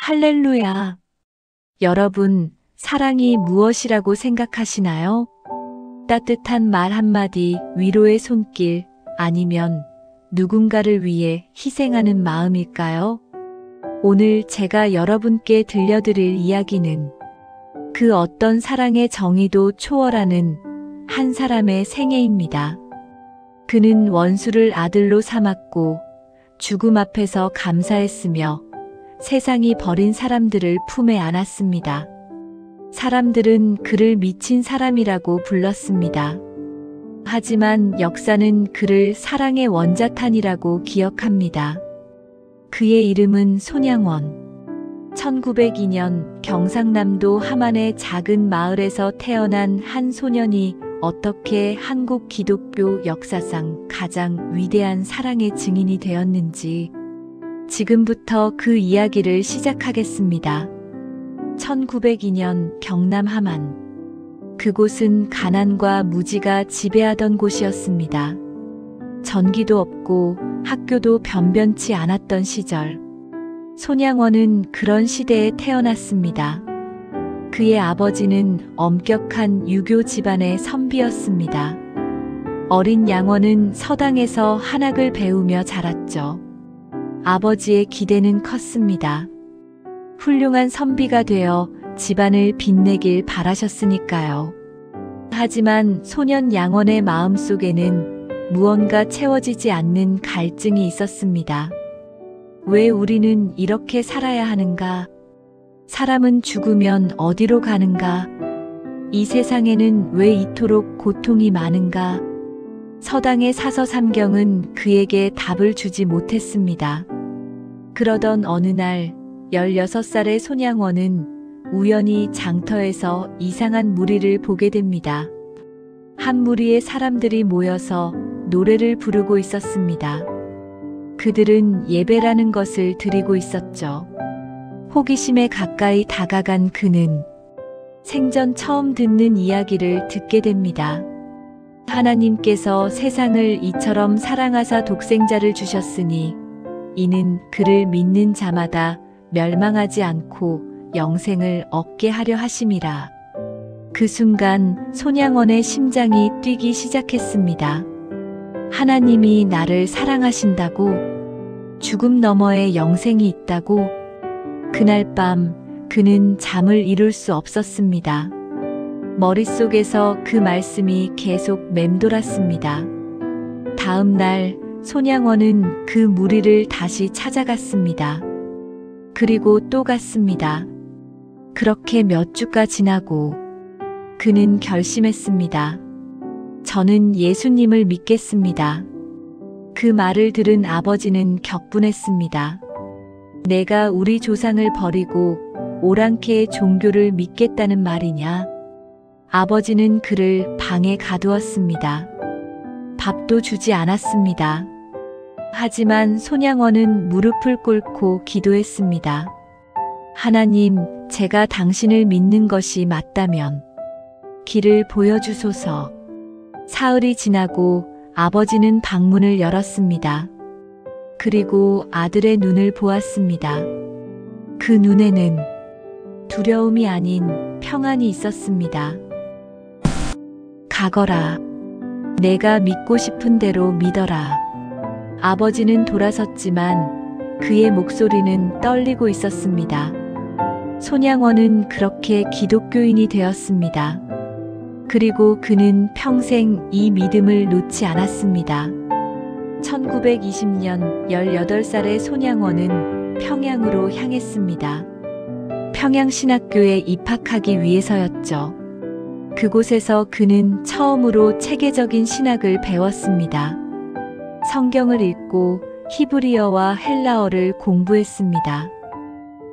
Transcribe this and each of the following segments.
할렐루야. 여러분, 사랑이 무엇이라고 생각하시나요? 따뜻한 말 한마디, 위로의 손길, 아니면 누군가를 위해 희생하는 마음일까요? 오늘 제가 여러분께 들려드릴 이야기는 그 어떤 사랑의 정의도 초월하는 한 사람의 생애입니다. 그는 원수를 아들로 삼았고 죽음 앞에서 감사했으며 세상이 버린 사람들을 품에 안았습니다. 사람들은 그를 미친 사람이라고 불렀습니다. 하지만 역사는 그를 사랑의 원자탄이라고 기억합니다. 그의 이름은 손양원. 1902년 경상남도 함안의 작은 마을에서 태어난 한 소년이 어떻게 한국 기독교 역사상 가장 위대한 사랑의 증인이 되었는지 지금부터 그 이야기를 시작하겠습니다. 1902년 경남 함안. 그곳은 가난과 무지가 지배하던 곳이었습니다. 전기도 없고 학교도 변변치 않았던 시절. 손양원은 그런 시대에 태어났습니다. 그의 아버지는 엄격한 유교 집안의 선비였습니다. 어린 양원은 서당에서 한학을 배우며 자랐죠. 아버지의 기대는 컸습니다. 훌륭한 선비가 되어 집안을 빛내길 바라셨으니까요. 하지만 소년 양원의 마음속에는 무언가 채워지지 않는 갈증이 있었습니다. 왜 우리는 이렇게 살아야 하는가? 사람은 죽으면 어디로 가는가? 이 세상에는 왜 이토록 고통이 많은가? 서당의 사서삼경은 그에게 답을 주지 못했습니다. 그러던 어느 날 16살의 손양원은 우연히 장터에서 이상한 무리를 보게 됩니다. 한 무리의 사람들이 모여서 노래를 부르고 있었습니다. 그들은 예배라는 것을 드리고 있었죠. 호기심에 가까이 다가간 그는 생전 처음 듣는 이야기를 듣게 됩니다. 하나님께서 세상을 이처럼 사랑하사 독생자를 주셨으니 이는 그를 믿는 자마다 멸망하지 않고 영생을 얻게 하려 하심이라. 그 순간 손양원의 심장이 뛰기 시작했습니다. 하나님이 나를 사랑하신다고? 죽음 너머에 영생이 있다고? 그날 밤 그는 잠을 이룰 수 없었습니다. 머릿속에서 그 말씀이 계속 맴돌았습니다. 다음 날 손양원은 그 무리를 다시 찾아갔습니다. 그리고 또 갔습니다. 그렇게 몇 주가 지나고 그는 결심했습니다. 저는 예수님을 믿겠습니다. 그 말을 들은 아버지는 격분했습니다. 내가 우리 조상을 버리고 오랑캐의 종교를 믿겠다는 말이냐? 아버지는 그를 방에 가두었습니다. 밥도 주지 않았습니다. 하지만 손양원은 무릎을 꿇고 기도했습니다. 하나님, 제가 당신을 믿는 것이 맞다면 길을 보여주소서. 사흘이 지나고 아버지는 방문을 열었습니다. 그리고 아들의 눈을 보았습니다. 그 눈에는 두려움이 아닌 평안이 있었습니다. 가거라. 내가 믿고 싶은 대로 믿어라. 아버지는 돌아섰지만 그의 목소리는 떨리고 있었습니다. 손양원은 그렇게 기독교인이 되었습니다. 그리고 그는 평생 이 믿음을 놓지 않았습니다. 1920년 18살의 손양원은 평양으로 향했습니다. 평양신학교에 입학하기 위해서였죠. 그곳에서 그는 처음으로 체계적인 신학을 배웠습니다. 성경을 읽고 히브리어와 헬라어를 공부했습니다.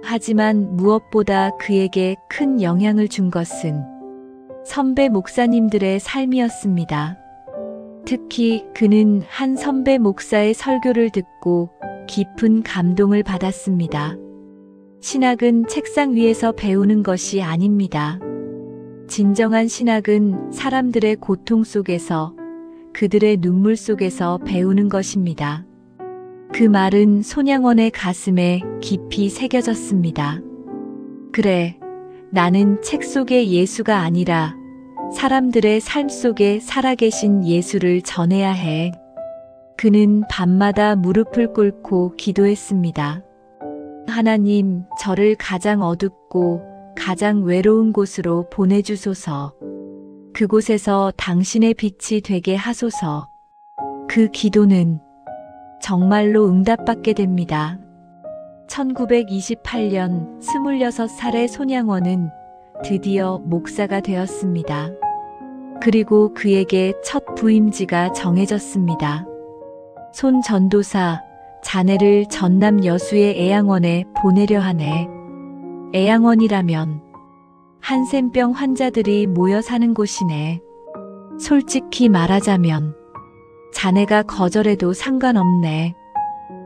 하지만 무엇보다 그에게 큰 영향을 준 것은 선배 목사님들의 삶이었습니다. 특히 그는 한 선배 목사의 설교를 듣고 깊은 감동을 받았습니다. 신학은 책상 위에서 배우는 것이 아닙니다. 진정한 신학은 사람들의 고통 속에서, 그들의 눈물 속에서 배우는 것입니다. 그 말은 손양원의 가슴에 깊이 새겨졌습니다. 그래, 나는 책 속의 예수가 아니라 사람들의 삶 속에 살아계신 예수를 전해야 해. 그는 밤마다 무릎을 꿇고 기도했습니다. 하나님, 저를 가장 어둡고 가장 외로운 곳으로 보내주소서. 그곳에서 당신의 빛이 되게 하소서. 그 기도는 정말로 응답받게 됩니다. 1928년 26살의 손양원은 드디어 목사가 되었습니다. 그리고 그에게 첫 부임지가 정해졌습니다. 손 전도사, 자네를 전남 여수의 애양원에 보내려 하네. 애양원이라면 한센병 환자들이 모여 사는 곳이네. 솔직히 말하자면 자네가 거절해도 상관없네.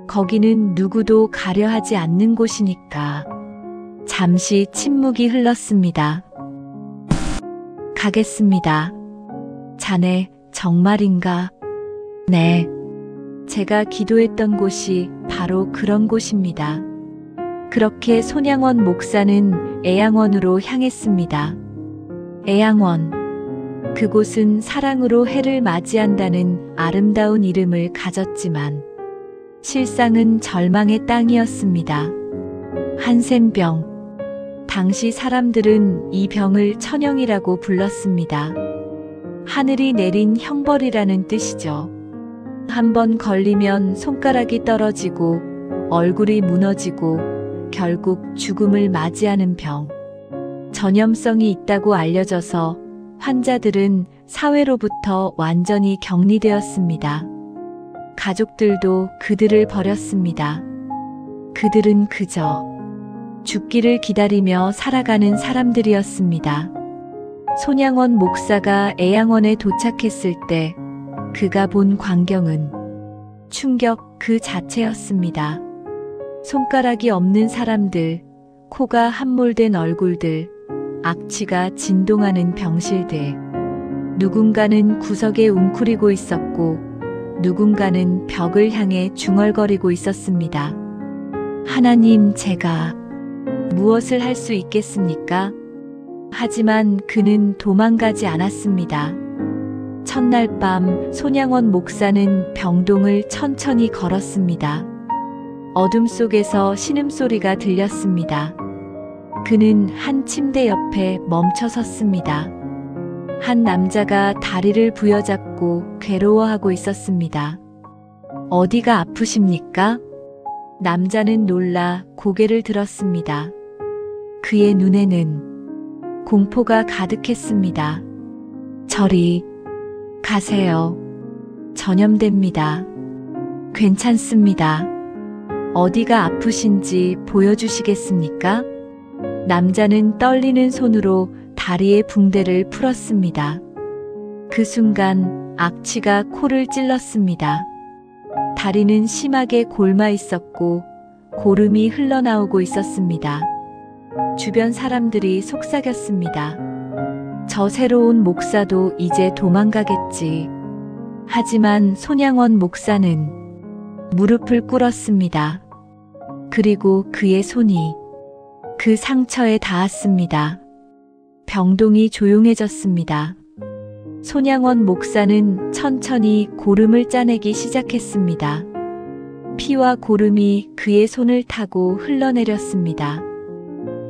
거기는 누구도 가려 하지 않는 곳이니까. 잠시 침묵이 흘렀습니다. 가겠습니다. 자네 정말인가? 네. 제가 기도했던 곳이 바로 그런 곳입니다. 그렇게 손양원 목사는 애양원으로 향했습니다. 애양원. 그곳은 사랑으로 해를 맞이한다는 아름다운 이름을 가졌지만 실상은 절망의 땅이었습니다. 한센병. 당시 사람들은 이 병을 천형이라고 불렀습니다. 하늘이 내린 형벌이라는 뜻이죠. 한번 걸리면 손가락이 떨어지고 얼굴이 무너지고 결국 죽음을 맞이하는 병. 전염성이 있다고 알려져서 환자들은 사회로부터 완전히 격리되었습니다. 가족들도 그들을 버렸습니다. 그들은 그저 죽기를 기다리며 살아가는 사람들이었습니다. 손양원 목사가 애양원에 도착했을 때 그가 본 광경은 충격 그 자체였습니다. 손가락이 없는 사람들, 코가 함몰된 얼굴들, 악취가 진동하는 병실들. 누군가는 구석에 웅크리고 있었고 누군가는 벽을 향해 중얼거리고 있었습니다. 하나님, 제가 무엇을 할 수 있겠습니까? 하지만 그는 도망가지 않았습니다. 첫날 밤 손양원 목사는 병동을 천천히 걸었습니다. 어둠 속에서 신음소리가 들렸습니다. 그는 한 침대 옆에 멈춰 섰습니다. 한 남자가 다리를 부여잡고 괴로워하고 있었습니다. 어디가 아프십니까? 남자는 놀라 고개를 들었습니다. 그의 눈에는 공포가 가득했습니다. 저리 가세요. 전염됩니다. 괜찮습니다. 어디가 아프신지 보여주시겠습니까? 남자는 떨리는 손으로 다리의 붕대를 풀었습니다. 그 순간 악취가 코를 찔렀습니다. 다리는 심하게 골마 있었고 고름이 흘러나오고 있었습니다. 주변 사람들이 속삭였습니다. 저 새로운 목사도 이제 도망가겠지. 하지만 손양원 목사는 무릎을 꿇었습니다. 그리고 그의 손이 그 상처에 닿았습니다. 병동이 조용해졌습니다. 손양원 목사는 천천히 고름을 짜내기 시작했습니다. 피와 고름이 그의 손을 타고 흘러내렸습니다.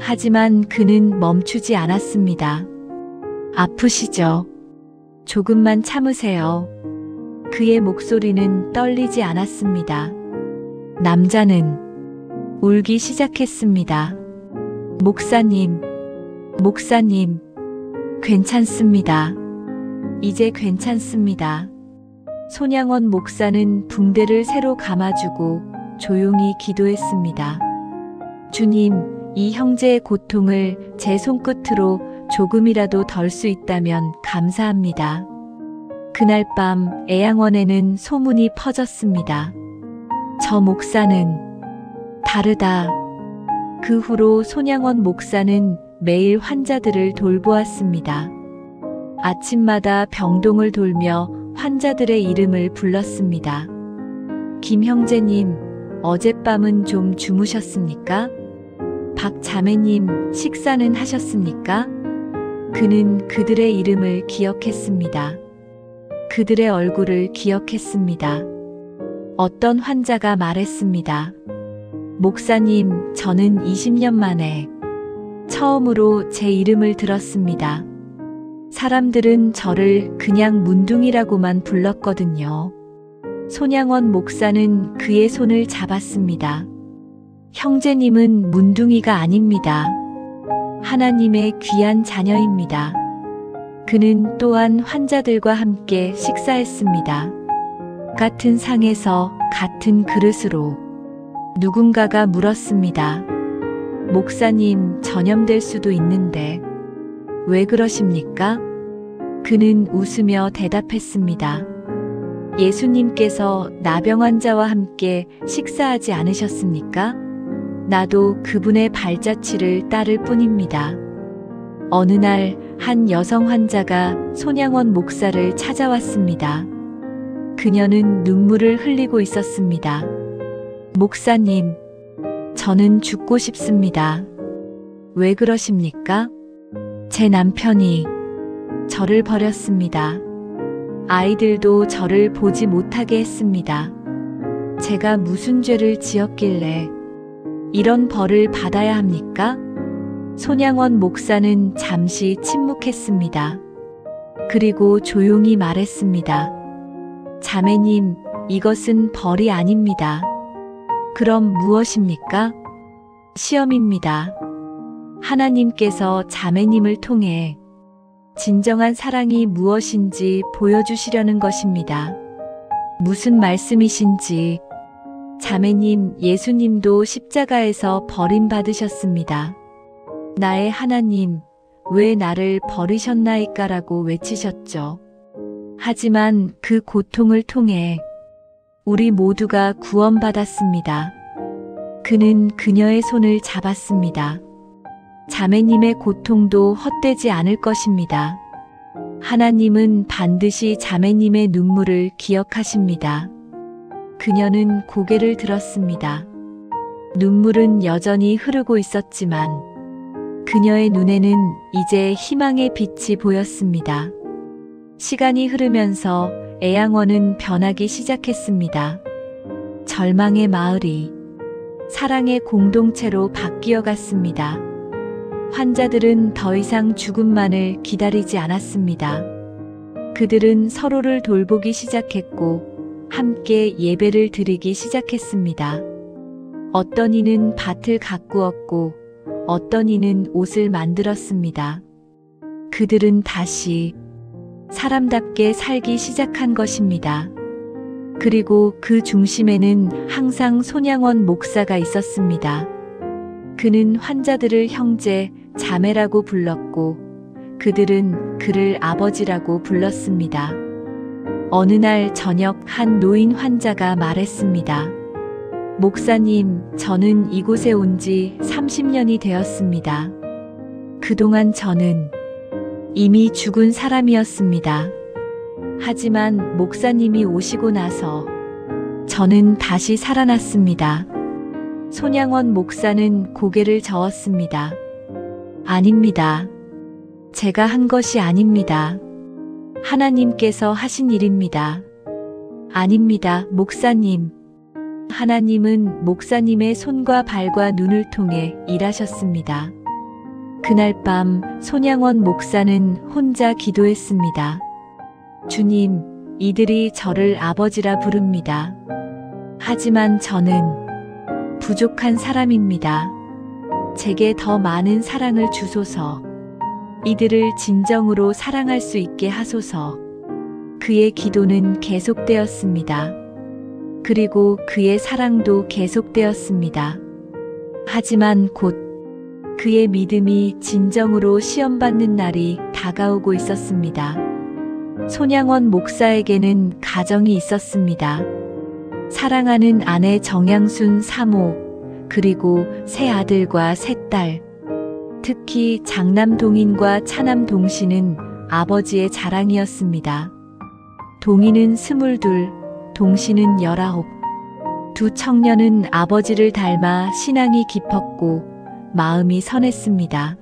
하지만 그는 멈추지 않았습니다. 아프시죠? 조금만 참으세요. 그의 목소리는 떨리지 않았습니다. 남자는 울기 시작했습니다. 목사님, 목사님, 괜찮습니다. 이제 괜찮습니다. 손양원 목사는 붕대를 새로 감아주고 조용히 기도했습니다. 주님, 이 형제의 고통을 제 손끝으로 조금이라도 덜 수 있다면 감사합니다. 그날 밤 애양원에는 소문이 퍼졌습니다. 저 목사는 다르다. 그 후로 손양원 목사는 매일 환자들을 돌보았습니다. 아침마다 병동을 돌며 환자들의 이름을 불렀습니다. 김 형제님, 어젯밤은 좀 주무셨습니까? 박 자매님, 식사는 하셨습니까? 그는 그들의 이름을 기억했습니다. 그들의 얼굴을 기억했습니다. 어떤 환자가 말했습니다. 목사님, 저는 20년 만에 처음으로 제 이름을 들었습니다. 사람들은 저를 그냥 문둥이라고만 불렀거든요. 손양원 목사는 그의 손을 잡았습니다. 형제님은 문둥이가 아닙니다. 하나님의 귀한 자녀입니다. 그는 또한 환자들과 함께 식사했습니다. 같은 상에서 같은 그릇으로 누군가가 물었습니다. 목사님, 전염될 수도 있는데 왜 그러십니까? 그는 웃으며 대답했습니다. 예수님께서 나병 환자와 함께 식사하지 않으셨습니까? 나도 그분의 발자취를 따를 뿐입니다. 어느 날 한 여성 환자가 손양원 목사를 찾아왔습니다. 그녀는 눈물을 흘리고 있었습니다. 목사님, 저는 죽고 싶습니다. 왜 그러십니까? 제 남편이 저를 버렸습니다. 아이들도 저를 보지 못하게 했습니다. 제가 무슨 죄를 지었길래 이런 벌을 받아야 합니까? 손양원 목사는 잠시 침묵했습니다. 그리고 조용히 말했습니다. 자매님, 이것은 벌이 아닙니다. 그럼 무엇입니까? 시험입니다. 하나님께서 자매님을 통해 진정한 사랑이 무엇인지 보여주시려는 것입니다. 무슨 말씀이신지. 자매님, 예수님도 십자가에서 버림받으셨습니다. 나의 하나님, 왜 나를 버리셨나이까라고 외치셨죠. 하지만 그 고통을 통해 우리 모두가 구원받았습니다. 그는 그녀의 손을 잡았습니다. 자매님의 고통도 헛되지 않을 것입니다. 하나님은 반드시 자매님의 눈물을 기억하십니다. 그녀는 고개를 들었습니다. 눈물은 여전히 흐르고 있었지만 그녀의 눈에는 이제 희망의 빛이 보였습니다. 시간이 흐르면서 애양원은 변하기 시작했습니다. 절망의 마을이 사랑의 공동체로 바뀌어 갔습니다. 환자들은 더 이상 죽음만을 기다리지 않았습니다. 그들은 서로를 돌보기 시작했고 함께 예배를 드리기 시작했습니다. 어떤 이는 밭을 가꾸었고 어떤 이는 옷을 만들었습니다. 그들은 다시 사람답게 살기 시작한 것입니다. 그리고 그 중심에는 항상 손양원 목사가 있었습니다. 그는 환자들을 형제, 자매라고 불렀고 그들은 그를 아버지라고 불렀습니다. 어느 날 저녁 한 노인 환자가 말했습니다. 목사님, 저는 이곳에 온 지 30년이 되었습니다. 그동안 저는 이미 죽은 사람이었습니다. 하지만 목사님이 오시고 나서 저는 다시 살아났습니다. 손양원 목사는 고개를 저었습니다. 아닙니다. 제가 한 것이 아닙니다. 하나님께서 하신 일입니다. 아닙니다, 목사님. 하나님은 목사님의 손과 발과 눈을 통해 일하셨습니다. 그날 밤 손양원 목사는 혼자 기도했습니다. 주님, 이들이 저를 아버지라 부릅니다. 하지만 저는 부족한 사람입니다. 제게 더 많은 사랑을 주소서. 이들을 진정으로 사랑할 수 있게 하소서. 그의 기도는 계속되었습니다. 그리고 그의 사랑도 계속되었습니다. 하지만 곧 그의 믿음이 진정으로 시험받는 날이 다가오고 있었습니다. 손양원 목사에게는 가정이 있었습니다. 사랑하는 아내 정양순 사모, 그리고 세 아들과 세 딸. 특히 장남 동인과 차남 동신은 아버지의 자랑이었습니다. 동인은 22, 동신은 19. 두 청년은 아버지를 닮아 신앙이 깊었고 마음이 선했습니다.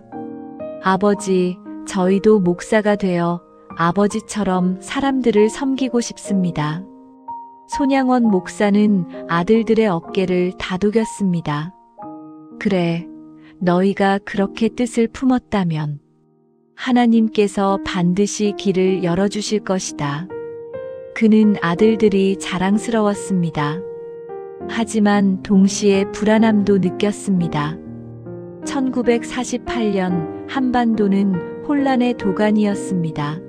아버지, 저희도 목사가 되어 아버지처럼 사람들을 섬기고 싶습니다. 손양원 목사는 아들들의 어깨를 다독였습니다. 그래, 너희가 그렇게 뜻을 품었다면 하나님께서 반드시 길을 열어주실 것이다. 그는 아들들이 자랑스러웠습니다. 하지만 동시에 불안함도 느꼈습니다. 1948년 한반도는 혼란의 도가니였습니다.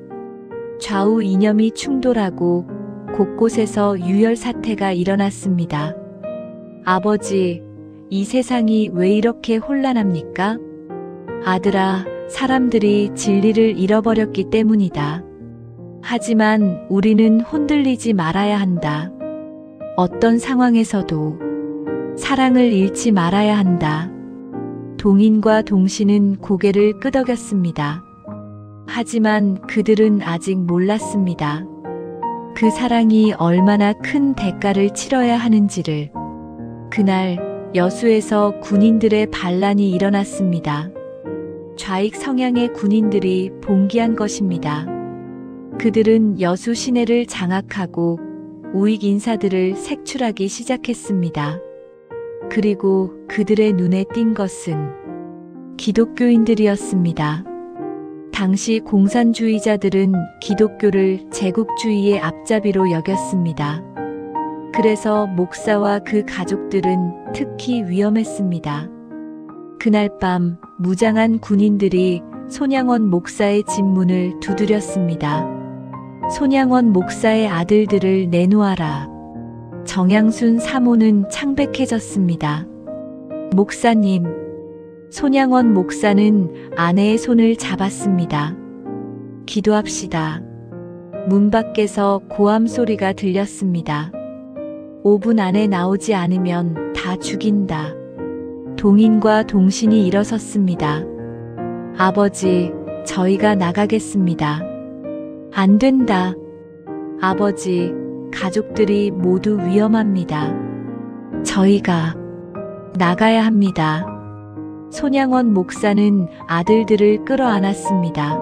좌우 이념이 충돌하고 곳곳에서 유혈 사태가 일어났습니다. 아버지, 이 세상이 왜 이렇게 혼란합니까? 아들아, 사람들이 진리를 잃어버렸기 때문이다. 하지만 우리는 흔들리지 말아야 한다. 어떤 상황에서도 사랑을 잃지 말아야 한다. 동인과 동신은 고개를 끄덕였습니다. 하지만 그들은 아직 몰랐습니다. 그 사랑이 얼마나 큰 대가를 치러야 하는지를. 그날 여수에서 군인들의 반란이 일어났습니다. 좌익 성향의 군인들이 봉기한 것입니다. 그들은 여수 시내를 장악하고 우익 인사들을 색출하기 시작했습니다. 그리고 그들의 눈에 띈 것은 기독교인들이었습니다. 당시 공산주의자들은 기독교를 제국주의의 앞잡이로 여겼습니다. 그래서 목사와 그 가족들은 특히 위험했습니다. 그날 밤 무장한 군인들이 손양원 목사의 집 문을 두드렸습니다. 손양원 목사의 아들들을 내놓아라. 정양순 사모는 창백해졌습니다. 목사님, 손양원 목사는 아내의 손을 잡았습니다. 기도합시다. 문 밖에서 고함 소리가 들렸습니다. 5분 안에 나오지 않으면 다 죽인다. 동인과 동신이 일어섰습니다. 아버지, 저희가 나가겠습니다. 안 된다. 아버지, 가족들이 모두 위험합니다. 저희가 나가야 합니다. 손양원 목사는 아들들을 끌어안았습니다.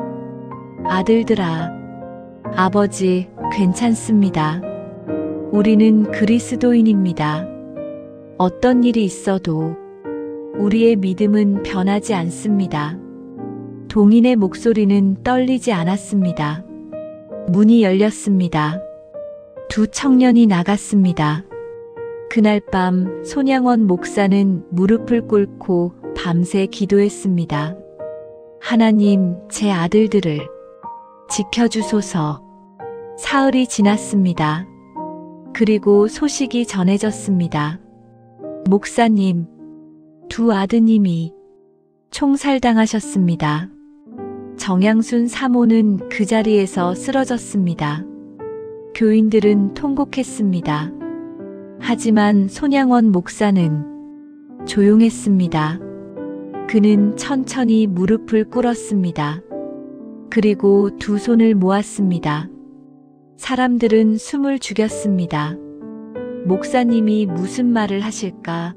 아들들아, 아버지, 괜찮습니다. 우리는 그리스도인입니다. 어떤 일이 있어도 우리의 믿음은 변하지 않습니다. 동인의 목소리는 떨리지 않았습니다. 문이 열렸습니다. 두 청년이 나갔습니다. 그날 밤 손양원 목사는 무릎을 꿇고 밤새 기도했습니다. 하나님, 제 아들들을 지켜주소서. 사흘이 지났습니다. 그리고 소식이 전해졌습니다. 목사님, 두 아드님이 총살당하셨습니다. 정양순 사모는 그 자리에서 쓰러졌습니다. 교인들은 통곡했습니다. 하지만 손양원 목사는 조용했습니다. 그는 천천히 무릎을 꿇었습니다. 그리고 두 손을 모았습니다. 사람들은 숨을 죽였습니다. 목사님이 무슨 말을 하실까?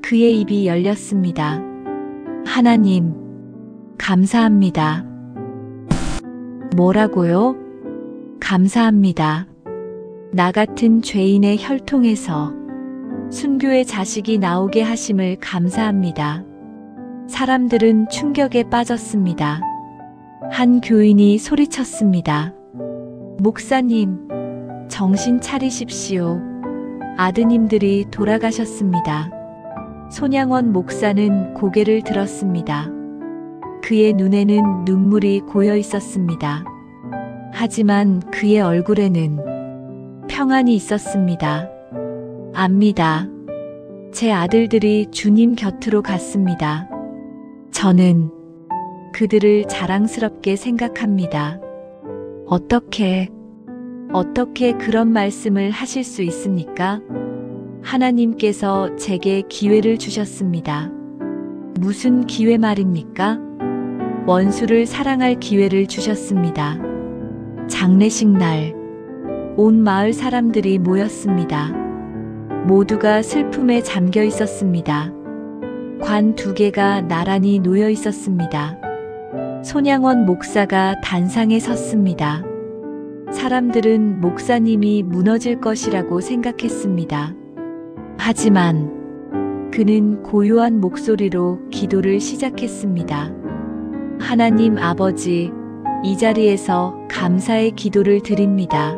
그의 입이 열렸습니다. 하나님, 감사합니다. 뭐라고요? 감사합니다. 나 같은 죄인의 혈통에서 순교의 자식이 나오게 하심을 감사합니다. 사람들은 충격에 빠졌습니다. 한 교인이 소리쳤습니다. 목사님, 정신 차리십시오. 아드님들이 돌아가셨습니다. 손양원 목사는 고개를 들었습니다. 그의 눈에는 눈물이 고여 있었습니다. 하지만 그의 얼굴에는 평안이 있었습니다. 압니다. 제 아들들이 주님 곁으로 갔습니다. 저는 그들을 자랑스럽게 생각합니다. 어떻게 그런 말씀을 하실 수 있습니까? 하나님께서 제게 기회를 주셨습니다. 무슨 기회 말입니까? 원수를 사랑할 기회를 주셨습니다. 장례식 날, 온 마을 사람들이 모였습니다. 모두가 슬픔에 잠겨 있었습니다. 관 2개가 나란히 놓여 있었습니다. 손양원 목사가 단상에 섰습니다. 사람들은 목사님이 무너질 것이라고 생각했습니다. 하지만 그는 고요한 목소리로 기도를 시작했습니다. 하나님 아버지, 이 자리에서 감사의 기도를 드립니다.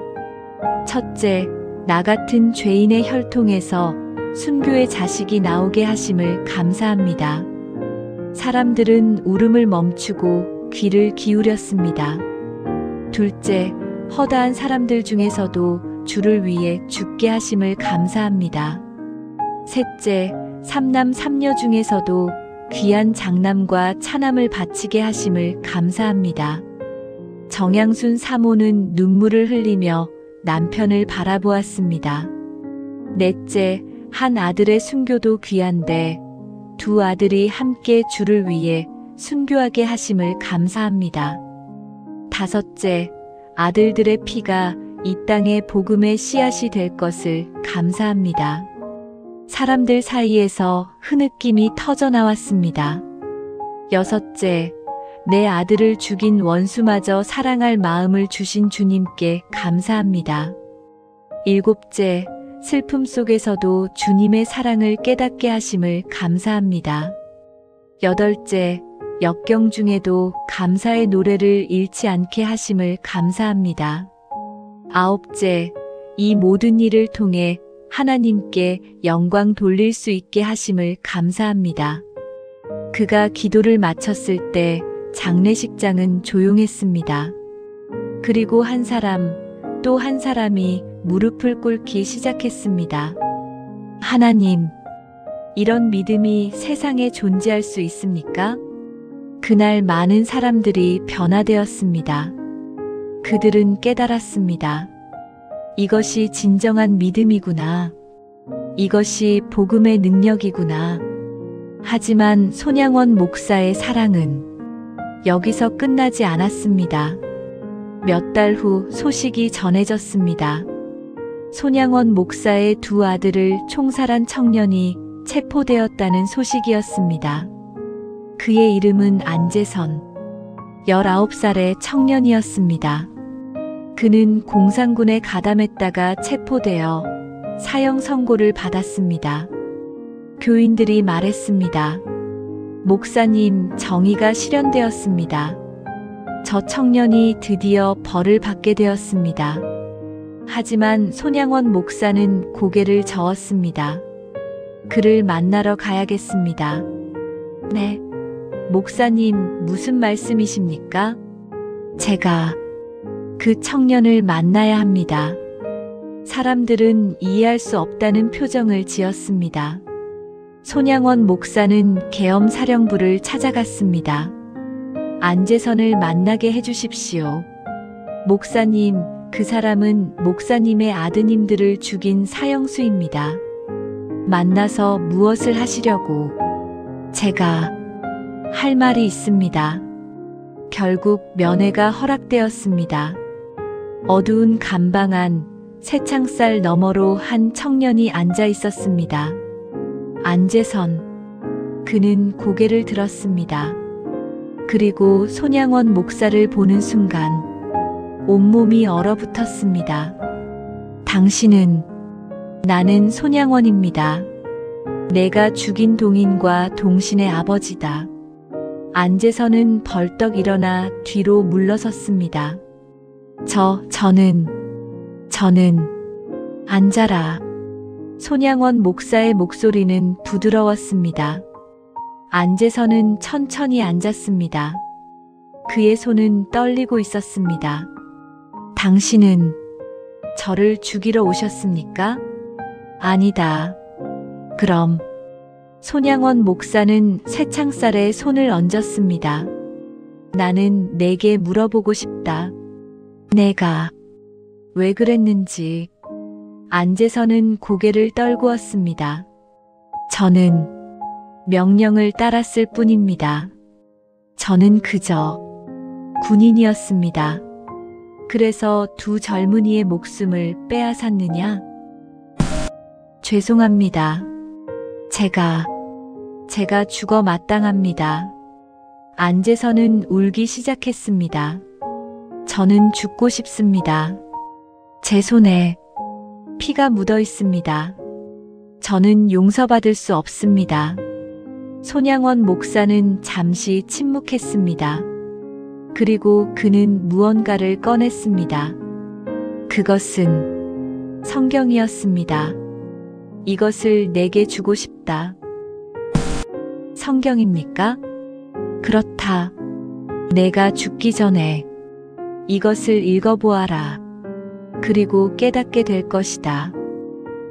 첫째, 나 같은 죄인의 혈통에서 순교의 자식이 나오게 하심을 감사합니다. 사람들은 울음을 멈추고 귀를 기울였습니다. 둘째, 허다한 사람들 중에서도 주를 위해 죽게 하심을 감사합니다. 셋째, 삼남 삼녀 중에서도 귀한 장남과 차남을 바치게 하심을 감사합니다. 정양순 사모는 눈물을 흘리며 남편을 바라보았습니다. 넷째, 한 아들의 순교도 귀한데 2 아들이 함께 주를 위해 순교하게 하심을 감사합니다. 다섯째, 아들들의 피가 이 땅에 복음의 씨앗이 될 것을 감사합니다. 사람들 사이에서 흐느낌이 터져 나왔습니다. 여섯째, 내 아들을 죽인 원수마저 사랑할 마음을 주신 주님께 감사합니다. 일곱째, 슬픔 속에서도 주님의 사랑을 깨닫게 하심을 감사합니다. 여덟째, 역경 중에도 감사의 노래를 잃지 않게 하심을 감사합니다. 아홉째, 이 모든 일을 통해 하나님께 영광 돌릴 수 있게 하심을 감사합니다. 그가 기도를 마쳤을 때 장례식장은 조용했습니다. 그리고 한 사람, 또 한 사람이 무릎을 꿇기 시작했습니다. 하나님, 이런 믿음이 세상에 존재할 수 있습니까? 그날 많은 사람들이 변화되었습니다. 그들은 깨달았습니다. 이것이 진정한 믿음이구나. 이것이 복음의 능력이구나. 하지만 손양원 목사의 사랑은 여기서 끝나지 않았습니다. 몇 달 후 소식이 전해졌습니다. 손양원 목사의 2 아들을 총살한 청년이 체포되었다는 소식이었습니다. 그의 이름은 안재선, 19살의 청년이었습니다. 그는 공산군에 가담했다가 체포되어 사형 선고를 받았습니다. 교인들이 말했습니다. 목사님, 정의가 실현되었습니다. 저 청년이 드디어 벌을 받게 되었습니다. 하지만 손양원 목사는 고개를 저었습니다. 그를 만나러 가야겠습니다. 네. 목사님, 무슨 말씀이십니까? 제가 그 청년을 만나야 합니다. 사람들은 이해할 수 없다는 표정을 지었습니다. 손양원 목사는 계엄 사령부를 찾아갔습니다. 안재선을 만나게 해주십시오. 목사님, 그 사람은 목사님의 아드님들을 죽인 사형수입니다. 만나서 무엇을 하시려고? 제가 할 말이 있습니다. 결국 면회가 허락되었습니다. 어두운 감방 안 새창살 너머로 한 청년이 앉아 있었습니다. 안재선. 그는 고개를 들었습니다. 그리고 손양원 목사를 보는 순간 온몸이 얼어붙었습니다. 당신은, 나는 손양원입니다. 내가 죽인 동인과 동신의 아버지다. 안재선은 벌떡 일어나 뒤로 물러섰습니다. 저는 앉아라. 손양원 목사의 목소리는 부드러웠습니다. 안재선은 천천히 앉았습니다. 그의 손은 떨리고 있었습니다. 당신은 저를 죽이러 오셨습니까? 아니다. 그럼. 손양원 목사는 새창살에 손을 얹었습니다. 나는 내게 물어보고 싶다. 내가 왜 그랬는지. 안재선은 고개를 떨구었습니다. 저는 명령을 따랐을 뿐입니다. 저는 그저 군인이었습니다. 그래서 2 젊은이의 목숨을 빼앗았느냐? 죄송합니다. 제가 죽어 마땅합니다. 안재선은 울기 시작했습니다. 저는 죽고 싶습니다. 제 손에 피가 묻어 있습니다. 저는 용서받을 수 없습니다. 손양원 목사는 잠시 침묵했습니다. 그리고 그는 무언가를 꺼냈습니다. 그것은 성경이었습니다. 이것을 내게 주고 싶다. 성경입니까? 그렇다. 내가 죽기 전에 이것을 읽어보아라. 그리고 깨닫게 될 것이다.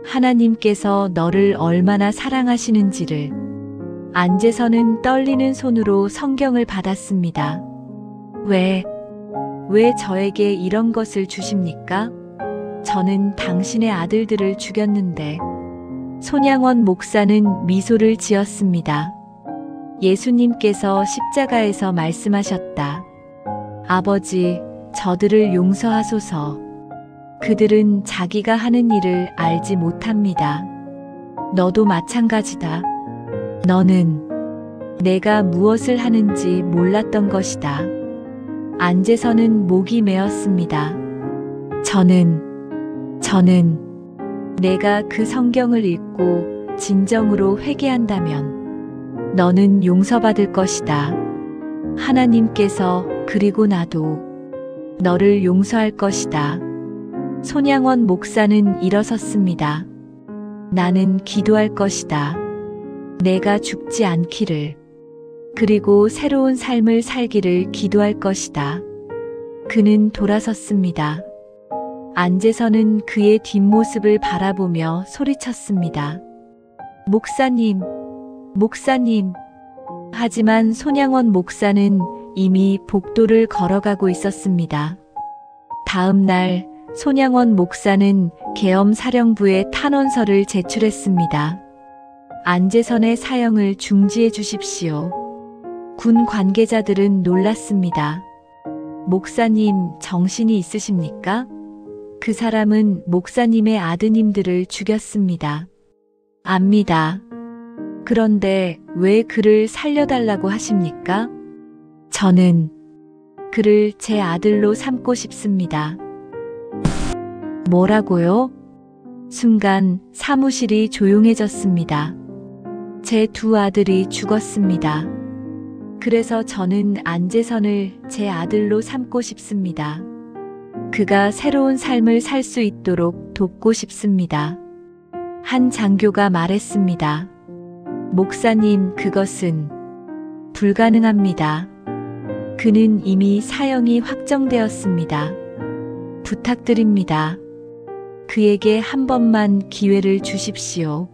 하나님께서 너를 얼마나 사랑하시는지를. 안재선은 떨리는 손으로 성경을 받았습니다. 왜 저에게 이런 것을 주십니까? 저는 당신의 아들들을 죽였는데. 손양원 목사는 미소를 지었습니다. 예수님께서 십자가에서 말씀하셨다. 아버지, 저들을 용서하소서. 그들은 자기가 하는 일을 알지 못합니다. 너도 마찬가지다. 너는 내가 무엇을 하는지 몰랐던 것이다. 안재선은 목이 메었습니다. 저는 내가 그 성경을 읽고 진정으로 회개한다면 너는 용서받을 것이다. 하나님께서 그리고 나도 너를 용서할 것이다. 손양원 목사는 일어섰습니다. 나는 기도할 것이다. 내가 죽지 않기를, 그리고 새로운 삶을 살기를 기도할 것이다. 그는 돌아섰습니다. 안재선은 그의 뒷모습을 바라보며 소리쳤습니다. 목사님. 하지만 손양원 목사는 이미 복도를 걸어가고 있었습니다. 다음 날 손양원 목사는 계엄사령부에 탄원서를 제출했습니다. 안재선의 사형을 중지해 주십시오. 군 관계자들은 놀랐습니다. 목사님, 정신이 있으십니까? 그 사람은 목사님의 아드님들을 죽였습니다. 압니다. 그런데 왜 그를 살려달라고 하십니까? 저는 그를 제 아들로 삼고 싶습니다. 뭐라고요? 순간 사무실이 조용해졌습니다. 제 두 아들이 죽었습니다. 그래서 저는 안재선을 제 아들로 삼고 싶습니다. 그가 새로운 삶을 살 수 있도록 돕고 싶습니다. 한 장교가 말했습니다. 목사님, 그것은 불가능합니다. 그는 이미 사형이 확정되었습니다. 부탁드립니다. 그에게 한 번만 기회를 주십시오.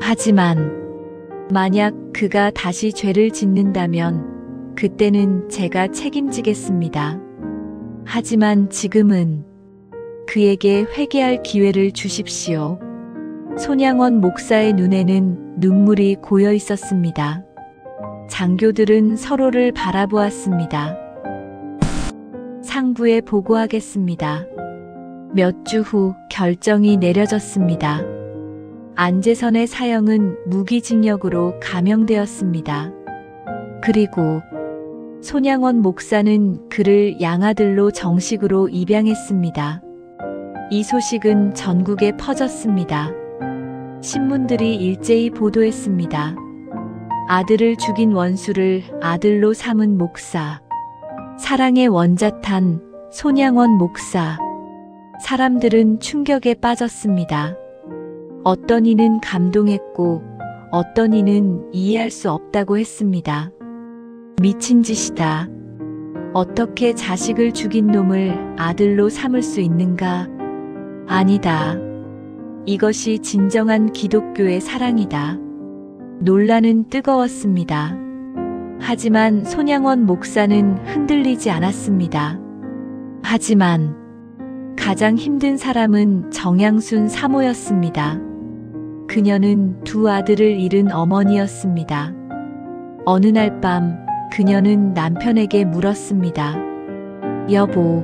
하지만 만약 그가 다시 죄를 짓는다면 그때는 제가 책임지겠습니다. 하지만 지금은 그에게 회개할 기회를 주십시오. 손양원 목사의 눈에는 눈물이 고여 있었습니다. 장교들은 서로를 바라보았습니다. 상부에 보고하겠습니다. 몇 주 후 결정이 내려졌습니다. 안재선의 사형은 무기징역으로 감형되었습니다. 그리고 손양원 목사는 그를 양아들로 정식으로 입양했습니다. 이 소식은 전국에 퍼졌습니다. 신문들이 일제히 보도했습니다. 아들을 죽인 원수를 아들로 삼은 목사. 사랑의 원자탄 손양원 목사. 사람들은 충격에 빠졌습니다. 어떤 이는 감동했고 어떤 이는 이해할 수 없다고 했습니다. 미친 짓이다. 어떻게 자식을 죽인 놈을 아들로 삼을 수 있는가? 아니다. 이것이 진정한 기독교의 사랑이다. 논란은 뜨거웠습니다. 하지만 손양원 목사는 흔들리지 않았습니다. 하지만 가장 힘든 사람은 정양순 사모였습니다. 그녀는 두 아들을 잃은 어머니였습니다. 어느 날 밤 그녀는 남편에게 물었습니다. 여보,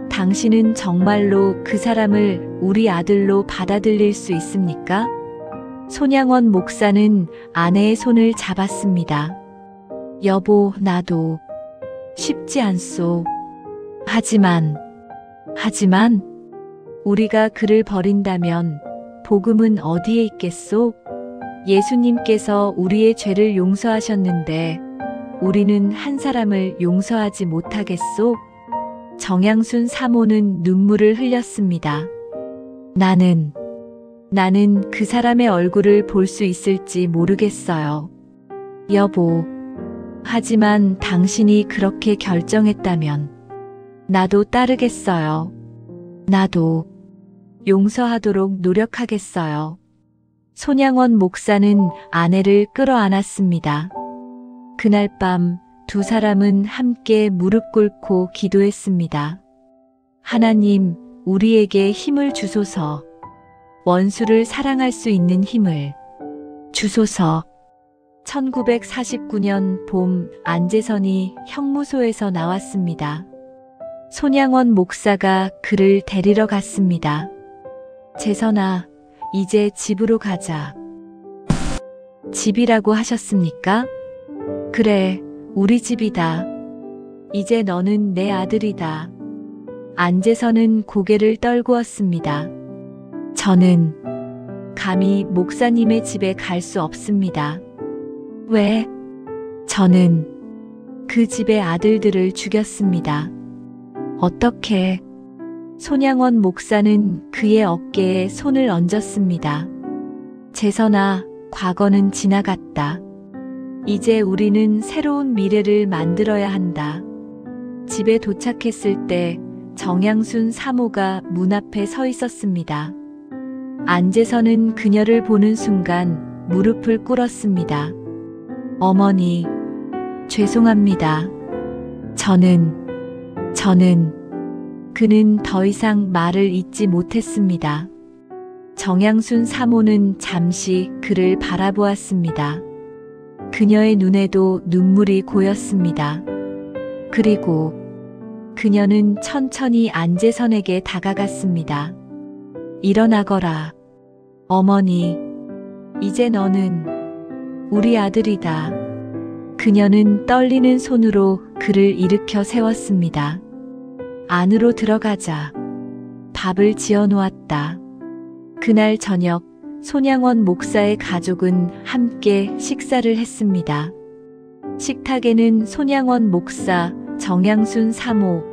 당신은 정말로 그 사람을 우리 아들로 받아들일 수 있습니까? 손양원 목사는 아내의 손을 잡았습니다. 여보, 나도 쉽지 않소. 하지만 우리가 그를 버린다면 복음은 어디에 있겠소? 예수님께서 우리의 죄를 용서하셨는데 우리는 한 사람을 용서하지 못하겠소? 정양순 사모는 눈물을 흘렸습니다. 나는 그 사람의 얼굴을 볼 수 있을지 모르겠어요. 여보, 하지만 당신이 그렇게 결정했다면 나도 따르겠어요. 나도 용서하도록 노력하겠어요. 손양원 목사는 아내를 끌어안았습니다. 그날 밤 두 사람은 함께 무릎 꿇고 기도했습니다. 하나님, 우리에게 힘을 주소서. 원수를 사랑할 수 있는 힘을 주소서. 1949년 봄, 안재선이 형무소에서 나왔습니다. 손양원 목사가 그를 데리러 갔습니다. 재선아, 이제 집으로 가자. 집이라고 하셨습니까? 그래, 우리 집이다. 이제 너는 내 아들이다. 안재선은 고개를 떨구었습니다. 저는 감히 목사님의 집에 갈 수 없습니다. 왜? 저는 그 집의 아들들을 죽였습니다. 어떻게? 손양원 목사는 그의 어깨에 손을 얹었습니다. 재선아, 과거는 지나갔다. 이제 우리는 새로운 미래를 만들어야 한다. 집에 도착했을 때 정양순 사모가 문 앞에 서 있었습니다. 안재선은 그녀를 보는 순간 무릎을 꿇었습니다. 어머니, 죄송합니다. 그는 더 이상 말을 잇지 못했습니다. 정양순 사모는 잠시 그를 바라보았습니다. 그녀의 눈에도 눈물이 고였습니다. 그리고 그녀는 천천히 안재선에게 다가갔습니다. 일어나거라. 어머니, 이제 너는 우리 아들이다. 그녀는 떨리는 손으로 그를 일으켜 세웠습니다. 안으로 들어가자. 밥을 지어 놓았다. 그날 저녁, 손양원 목사의 가족은 함께 식사를 했습니다. 식탁에는 손양원 목사, 정양순 사모,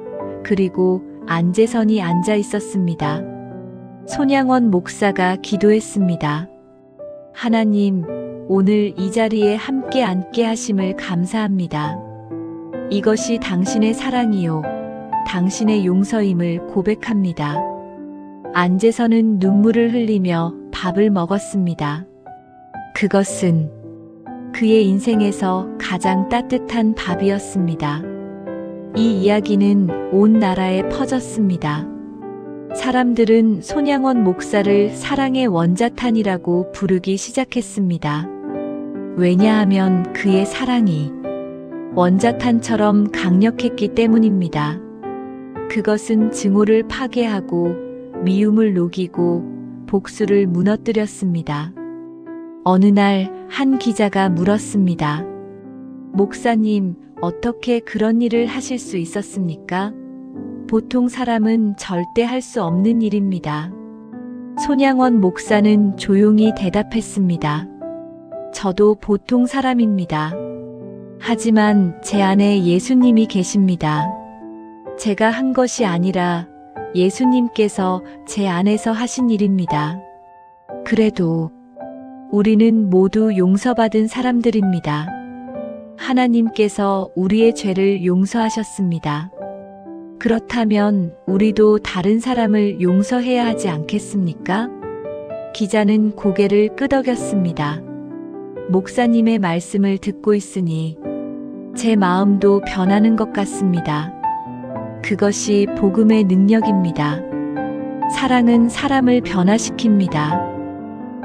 그리고 안재선이 앉아 있었습니다. 손양원 목사가 기도했습니다. 하나님, 오늘 이 자리에 함께 앉게 하심을 감사합니다. 이것이 당신의 사랑이요, 당신의 용서임을 고백합니다. 안재선은 눈물을 흘리며 밥을 먹었습니다. 그것은 그의 인생에서 가장 따뜻한 밥이었습니다. 이 이야기는 온 나라에 퍼졌습니다. 사람들은 손양원 목사를 사랑의 원자탄이라고 부르기 시작했습니다. 왜냐하면 그의 사랑이 원자탄처럼 강력했기 때문입니다. 그것은 증오를 파괴하고 미움을 녹이고 복수를 무너뜨렸습니다. 어느 날 한 기자가 물었습니다. 목사님, 어떻게 그런 일을 하실 수 있었습니까? 보통 사람은 절대 할 수 없는 일입니다. 손양원 목사는 조용히 대답했습니다. 저도 보통 사람입니다. 하지만 제 안에 예수님이 계십니다. 제가 한 것이 아니라 예수님께서 제 안에서 하신 일입니다. 그래도 우리는 모두 용서받은 사람들입니다. 하나님께서 우리의 죄를 용서하셨습니다. 그렇다면 우리도 다른 사람을 용서해야 하지 않겠습니까? 기자는 고개를 끄덕였습니다. 목사님의 말씀을 듣고 있으니 제 마음도 변하는 것 같습니다. 그것이 복음의 능력입니다. 사랑은 사람을 변화시킵니다.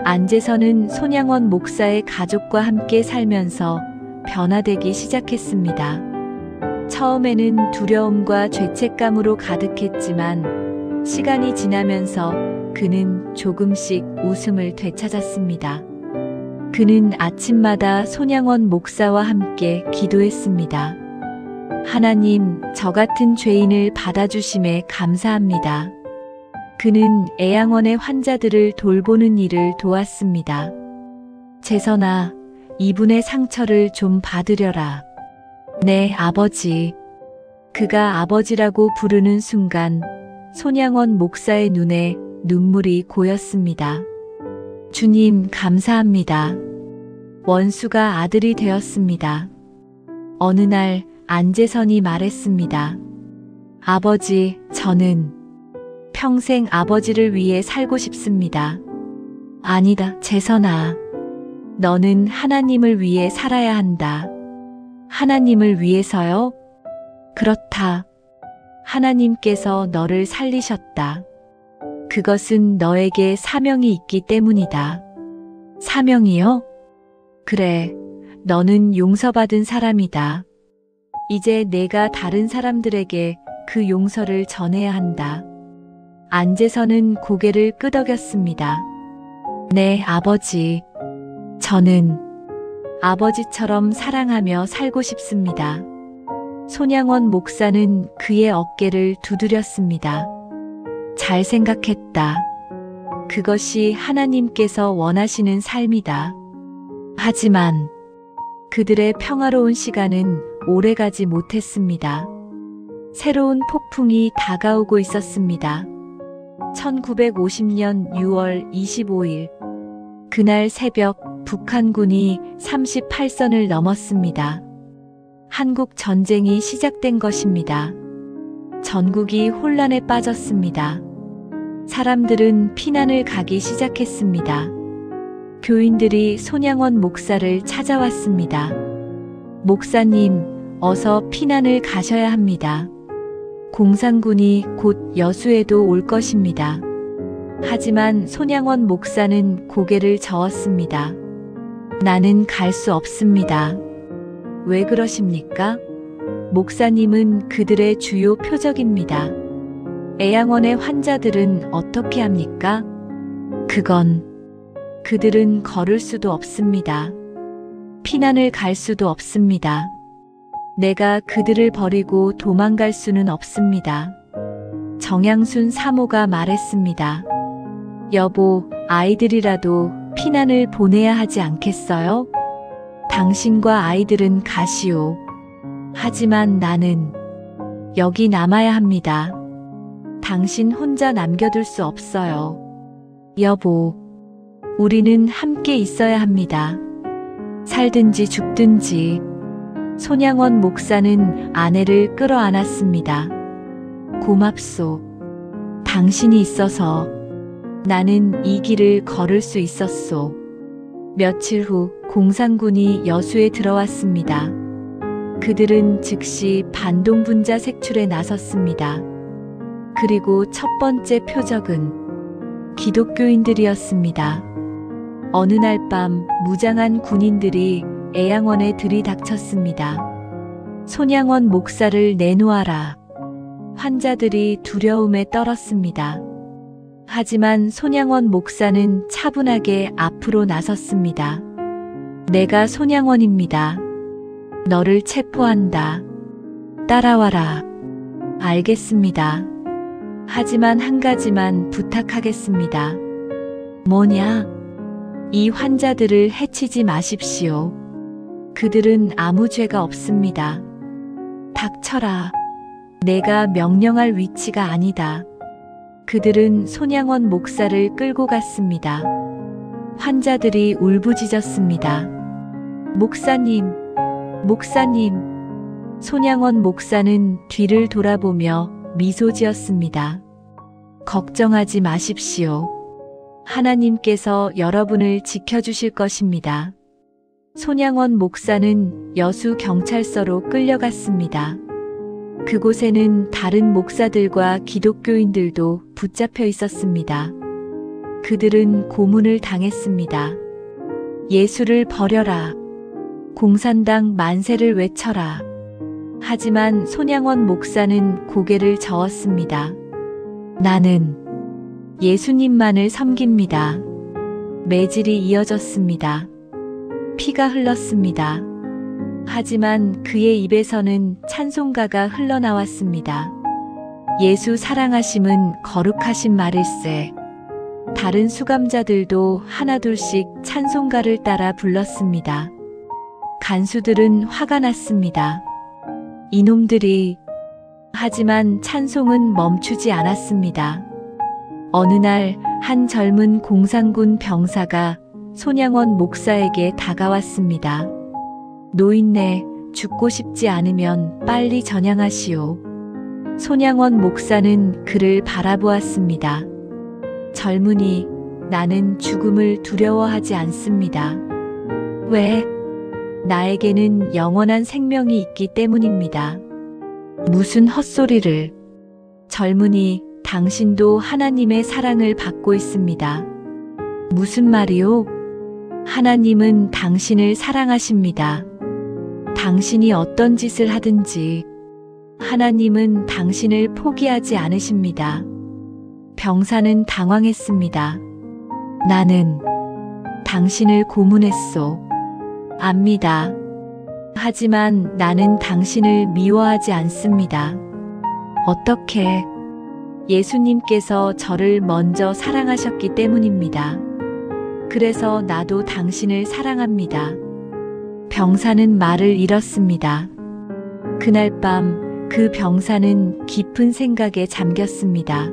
안재선은 손양원 목사의 가족과 함께 살면서 변화되기 시작했습니다. 처음에는 두려움과 죄책감으로 가득했지만 시간이 지나면서 그는 조금씩 웃음을 되찾았습니다. 그는 아침마다 손양원 목사와 함께 기도했습니다. 하나님, 저 같은 죄인을 받아주심에 감사합니다. 그는 애양원의 환자들을 돌보는 일을 도왔습니다. 재선아, 이분의 상처를 좀 받으려라. 네, 아버지. 그가 아버지라고 부르는 순간 손양원 목사의 눈에 눈물이 고였습니다. 주님, 감사합니다. 원수가 아들이 되었습니다. 어느 날 안재선이 말했습니다. 아버지, 저는 평생 아버지를 위해 살고 싶습니다. 아니다, 재선아. 너는 하나님을 위해 살아야 한다. 하나님을 위해서요? 그렇다. 하나님께서 너를 살리셨다. 그것은 너에게 사명이 있기 때문이다. 사명이요? 그래, 너는 용서받은 사람이다. 이제 내가 다른 사람들에게 그 용서를 전해야 한다. 안재선은 고개를 끄덕였습니다. 네, 아버지. 저는 아버지처럼 사랑하며 살고 싶습니다. 손양원 목사는 그의 어깨를 두드렸습니다. 잘 생각했다. 그것이 하나님께서 원하시는 삶이다. 하지만 그들의 평화로운 시간은 오래가지 못했습니다. 새로운 폭풍이 다가오고 있었습니다. 1950년 6월 25일. 그날 새벽 북한군이 38선을 넘었습니다. 한국 전쟁이 시작된 것입니다. 전국이 혼란에 빠졌습니다. 사람들은 피난을 가기 시작했습니다. 교인들이 손양원 목사를 찾아왔습니다. 목사님, 어서 피난을 가셔야 합니다. 공산군이 곧 여수에도 올 것입니다. 하지만 손양원 목사는 고개를 저었습니다. 나는 갈 수 없습니다. 왜 그러십니까? 목사님은 그들의 주요 표적입니다. 애양원의 환자들은 어떻게 합니까? 그들은 걸을 수도 없습니다. 피난을 갈 수도 없습니다. 내가 그들을 버리고 도망갈 수는 없습니다. 정양순 사모가 말했습니다. 여보, 아이들이라도 피난을 보내야 하지 않겠어요? 당신과 아이들은 가시오. 하지만 나는 여기 남아야 합니다. 당신 혼자 남겨둘 수 없어요. 여보, 우리는 함께 있어야 합니다. 살든지 죽든지. 손양원 목사는 아내를 끌어안았습니다. 고맙소. 당신이 있어서 나는 이 길을 걸을 수 있었소. 며칠 후 공산군이 여수에 들어왔습니다. 그들은 즉시 반동분자 색출에 나섰습니다. 그리고 첫 번째 표적은 기독교인들이었습니다. 어느 날 밤 무장한 군인들이 애양원에 들이닥쳤습니다. 손양원 목사를 내놓아라. 환자들이 두려움에 떨었습니다. 하지만 손양원 목사는 차분하게 앞으로 나섰습니다. 내가 손양원입니다. 너를 체포한다. 따라와라. 알겠습니다. 하지만 한 가지만 부탁하겠습니다. 뭐냐? 이 환자들을 해치지 마십시오. 그들은 아무 죄가 없습니다. 닥쳐라. 내가 명령할 위치가 아니다. 그들은 손양원 목사를 끌고 갔습니다. 환자들이 울부짖었습니다. 목사님, 목사님. 손양원 목사는 뒤를 돌아보며 미소 지었습니다. 걱정하지 마십시오. 하나님께서 여러분을 지켜주실 것입니다. 손양원 목사는 여수 경찰서로 끌려갔습니다. 그곳에는 다른 목사들과 기독교인들도 붙잡혀 있었습니다. 그들은 고문을 당했습니다. 예수를 버려라. 공산당 만세를 외쳐라. 하지만 손양원 목사는 고개를 저었습니다. 나는 예수님만을 섬깁니다. 매질이 이어졌습니다. 피가 흘렀습니다. 하지만 그의 입에서는 찬송가가 흘러나왔습니다. 예수 사랑하심은 거룩하신 말일세. 다른 수감자들도 하나둘씩 찬송가를 따라 불렀습니다. 간수들은 화가 났습니다. 이놈들이. 하지만 찬송은 멈추지 않았습니다. 어느 날 한 젊은 공산군 병사가 손양원 목사에게 다가왔습니다. 노인네, 죽고 싶지 않으면 빨리 전향하시오. 손양원 목사는 그를 바라보았습니다. 젊은이, 나는 죽음을 두려워하지 않습니다. 왜? 나에게는 영원한 생명이 있기 때문입니다. 무슨 헛소리를. 젊은이, 당신도 하나님의 사랑을 받고 있습니다. 무슨 말이요? 하나님은 당신을 사랑하십니다. 당신이 어떤 짓을 하든지 하나님은 당신을 포기하지 않으십니다. 병사는 당황했습니다. 나는 당신을 고문했소. 압니다. 하지만 나는 당신을 미워하지 않습니다. 어떻게? 예수님께서 저를 먼저 사랑하셨기 때문입니다. 그래서 나도 당신을 사랑합니다. 병사는 말을 잃었습니다. 그날 밤 그 병사는 깊은 생각에 잠겼습니다.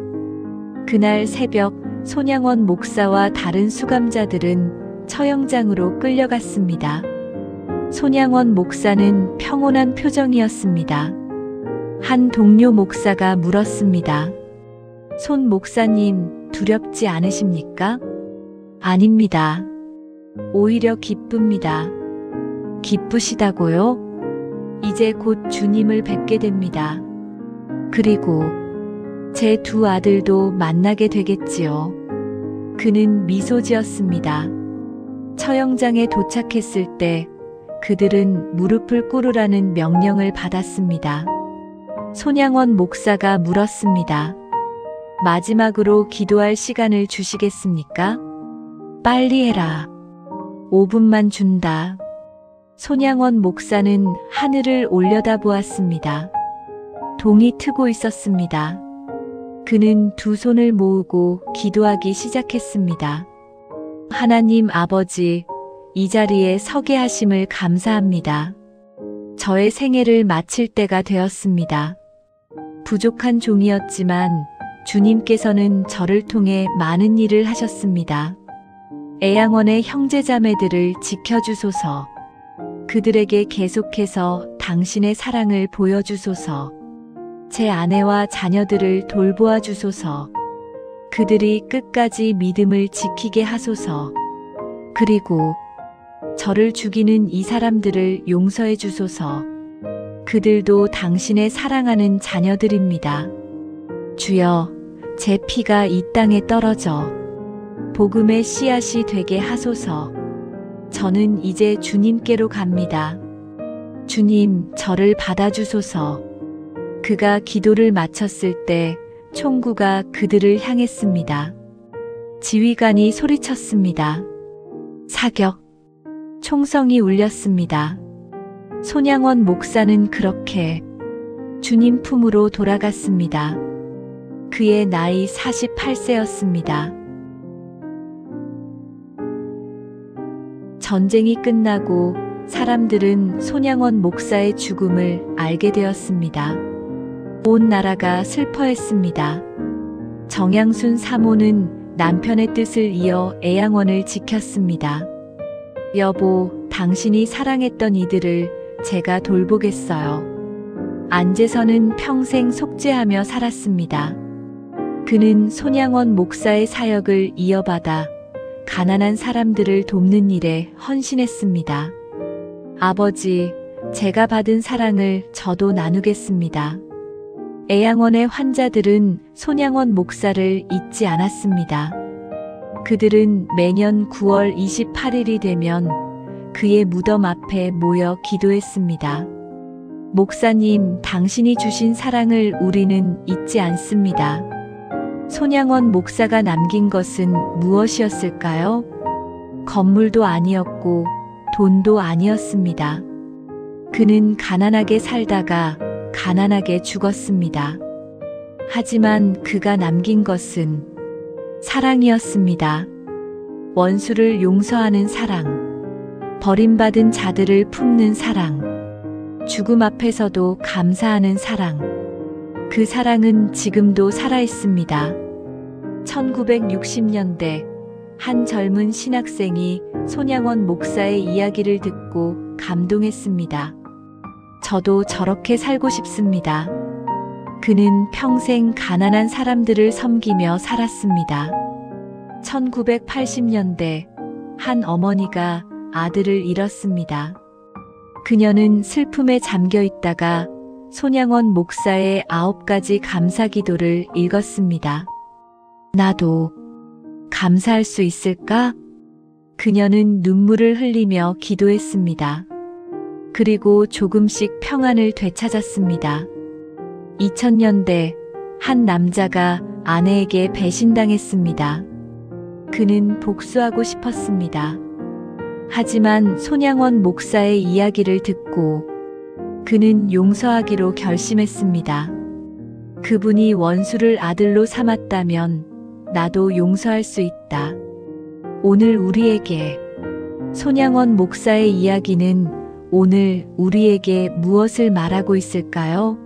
그날 새벽 손양원 목사와 다른 수감자들은 처형장으로 끌려갔습니다. 손양원 목사는 평온한 표정이었습니다. 한 동료 목사가 물었습니다. 손 목사님, 두렵지 않으십니까? 아닙니다. 오히려 기쁩니다. 기쁘시다고요? 이제 곧 주님을 뵙게 됩니다. 그리고 제 두 아들도 만나게 되겠지요. 그는 미소 지었습니다. 처형장에 도착했을 때 그들은 무릎을 꿇으라는 명령을 받았습니다. 손양원 목사가 물었습니다. 마지막으로 기도할 시간을 주시겠습니까? 빨리 해라. 5분만 준다. 손양원 목사는 하늘을 올려다보았습니다. 동이 트고 있었습니다. 그는 두 손을 모으고 기도하기 시작했습니다. 하나님 아버지, 이 자리에 서게 하심을 감사합니다. 저의 생애를 마칠 때가 되었습니다. 부족한 종이었지만 주님께서는 저를 통해 많은 일을 하셨습니다. 애양원의 형제자매들을 지켜주소서. 그들에게 계속해서 당신의 사랑을 보여주소서. 제 아내와 자녀들을 돌보아 주소서. 그들이 끝까지 믿음을 지키게 하소서. 그리고 저를 죽이는 이 사람들을 용서해 주소서. 그들도 당신의 사랑하는 자녀들입니다. 주여, 제 피가 이 땅에 떨어져 복음의 씨앗이 되게 하소서. 저는 이제 주님께로 갑니다. 주님, 저를 받아주소서. 그가 기도를 마쳤을 때 총구가 그들을 향했습니다. 지휘관이 소리쳤습니다. 사격. 총성이 울렸습니다. 손양원 목사는 그렇게 주님 품으로 돌아갔습니다. 그의 나이 48세였습니다. 전쟁이 끝나고 사람들은 손양원 목사의 죽음을 알게 되었습니다. 온 나라가 슬퍼했습니다. 정양순 사모는 남편의 뜻을 이어 애양원을 지켰습니다. 여보, 당신이 사랑했던 이들을 제가 돌보겠어요. 안재선은 평생 속죄하며 살았습니다. 그는 손양원 목사의 사역을 이어받아 가난한 사람들을 돕는 일에 헌신했습니다. 아버지, 제가 받은 사랑을 저도 나누겠습니다. 애양원의 환자들은 손양원 목사를 잊지 않았습니다. 그들은 매년 9월 28일이 되면 그의 무덤 앞에 모여 기도했습니다. 목사님, 당신이 주신 사랑을 우리는 잊지 않습니다. 손양원 목사가 남긴 것은 무엇이었을까요? 건물도 아니었고 돈도 아니었습니다. 그는 가난하게 살다가 가난하게 죽었습니다. 하지만 그가 남긴 것은 사랑이었습니다. 원수를 용서하는 사랑, 버림받은 자들을 품는 사랑, 죽음 앞에서도 감사하는 사랑. 그 사랑은 지금도 살아있습니다. 1960년대 한 젊은 신학생이 손양원 목사의 이야기를 듣고 감동했습니다. 저도 저렇게 살고 싶습니다. 그는 평생 가난한 사람들을 섬기며 살았습니다. 1980년대 한 어머니가 아들을 잃었습니다. 그녀는 슬픔에 잠겨 있다가 손양원 목사의 9가지 감사 기도를 읽었습니다. 나도 감사할 수 있을까? 그녀는 눈물을 흘리며 기도했습니다. 그리고 조금씩 평안을 되찾았습니다. 2000년대 한 남자가 아내에게 배신당했습니다. 그는 복수하고 싶었습니다. 하지만 손양원 목사의 이야기를 듣고 그는 용서하기로 결심했습니다. 그분이 원수를 아들로 삼았다면 나도 용서할 수 있다. 오늘 우리에게 손양원 목사의 이야기는 오늘 우리에게 무엇을 말하고 있을까요?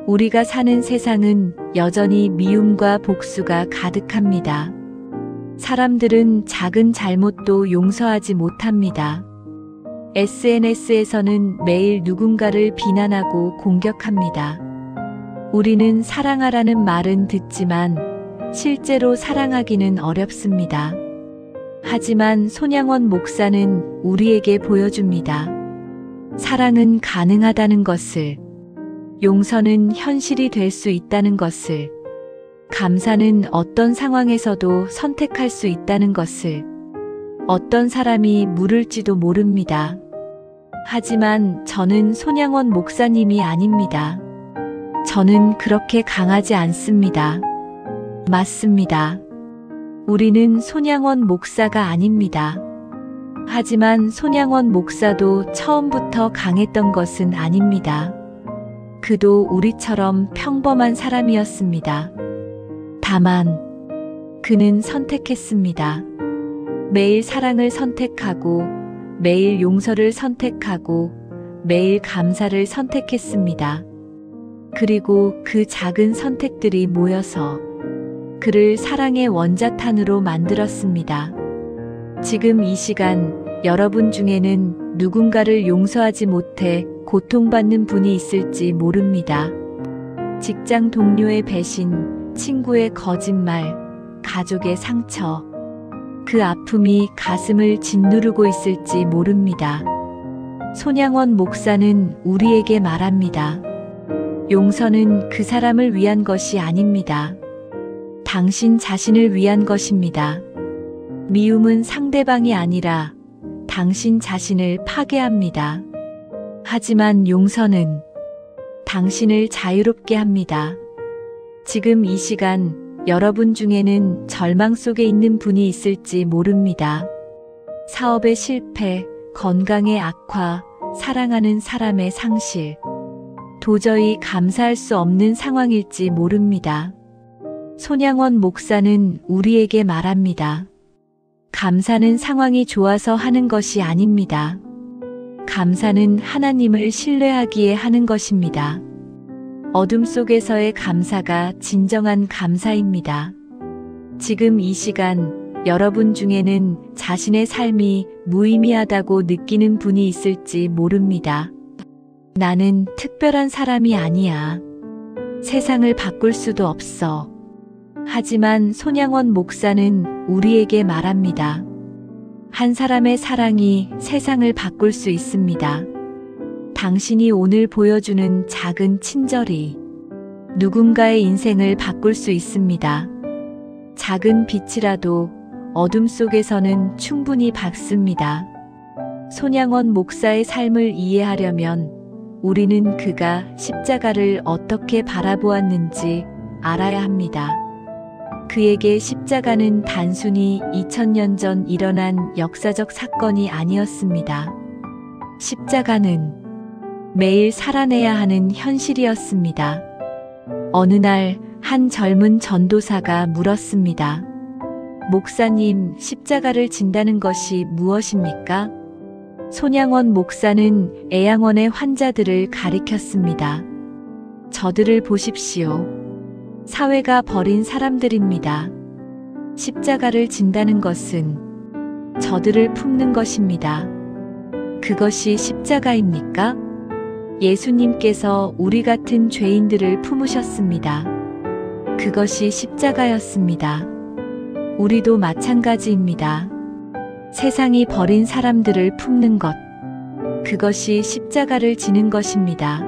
우리가 사는 세상은 여전히 미움과 복수가 가득합니다. 사람들은 작은 잘못도 용서하지 못합니다. SNS에서는 매일 누군가를 비난하고 공격합니다. 우리는 사랑하라는 말은 듣지만 실제로 사랑하기는 어렵습니다. 하지만 손양원 목사는 우리에게 보여줍니다. 사랑은 가능하다는 것을, 용서는 현실이 될 수 있다는 것을, 감사는 어떤 상황에서도 선택할 수 있다는 것을. 어떤 사람이 물을지도 모릅니다. 하지만 저는 손양원 목사님이 아닙니다. 저는 그렇게 강하지 않습니다. 맞습니다. 우리는 손양원 목사가 아닙니다. 하지만 손양원 목사도 처음부터 강했던 것은 아닙니다. 그도 우리처럼 평범한 사람이었습니다. 다만 그는 선택했습니다. 매일 사랑을 선택하고 매일 용서를 선택하고 매일 감사를 선택했습니다. 그리고 그 작은 선택들이 모여서 그를 사랑의 원자탄으로 만들었습니다. 지금 이 시간 여러분 중에는 누군가를 용서하지 못해 고통받는 분이 있을지 모릅니다. 직장 동료의 배신, 친구의 거짓말, 가족의 상처, 그 아픔이 가슴을 짓누르고 있을지 모릅니다. 손양원 목사는 우리에게 말합니다. 용서는 그 사람을 위한 것이 아닙니다. 당신 자신을 위한 것입니다. 미움은 상대방이 아니라 당신 자신을 파괴합니다. 하지만 용서는 당신을 자유롭게 합니다. 지금 이 시간 여러분 중에는 절망 속에 있는 분이 있을지 모릅니다. 사업의 실패, 건강의 악화, 사랑하는 사람의 상실. 도저히 감사할 수 없는 상황일지 모릅니다. 손양원 목사는 우리에게 말합니다. 감사는 상황이 좋아서 하는 것이 아닙니다. 감사는 하나님을 신뢰하기에 하는 것입니다. 어둠 속에서의 감사가 진정한 감사입니다. 지금 이 시간 여러분 중에는 자신의 삶이 무의미하다고 느끼는 분이 있을지 모릅니다. 나는 특별한 사람이 아니야. 세상을 바꿀 수도 없어. 하지만 손양원 목사는 우리에게 말합니다. 한 사람의 사랑이 세상을 바꿀 수 있습니다. 당신이 오늘 보여주는 작은 친절이 누군가의 인생을 바꿀 수 있습니다. 작은 빛이라도 어둠 속에서는 충분히 밝습니다. 손양원 목사의 삶을 이해하려면 우리는 그가 십자가를 어떻게 바라보았는지 알아야 합니다. 그에게 십자가는 단순히 2000년 전 일어난 역사적 사건이 아니었습니다. 십자가는 매일 살아내야 하는 현실이었습니다. 어느 날 한 젊은 전도사가 물었습니다. 목사님, 십자가를 진다는 것이 무엇입니까? 손양원 목사는 애양원의 환자들을 가리켰습니다. 저들을 보십시오. 사회가 버린 사람들입니다. 십자가를 진다는 것은 저들을 품는 것입니다. 그것이 십자가입니까? 예수님께서 우리 같은 죄인들을 품으셨습니다. 그것이 십자가였습니다. 우리도 마찬가지입니다. 세상이 버린 사람들을 품는 것, 그것이 십자가를 지는 것입니다.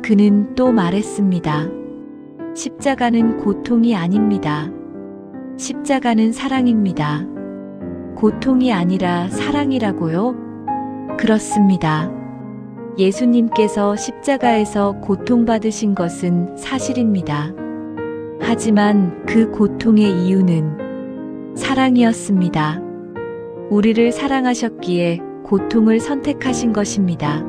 그는 또 말했습니다. 십자가는 고통이 아닙니다. 십자가는 사랑입니다. 고통이 아니라 사랑이라고요? 그렇습니다. 예수님께서 십자가에서 고통받으신 것은 사실입니다. 하지만 그 고통의 이유는 사랑이었습니다. 우리를 사랑하셨기에 고통을 선택하신 것입니다.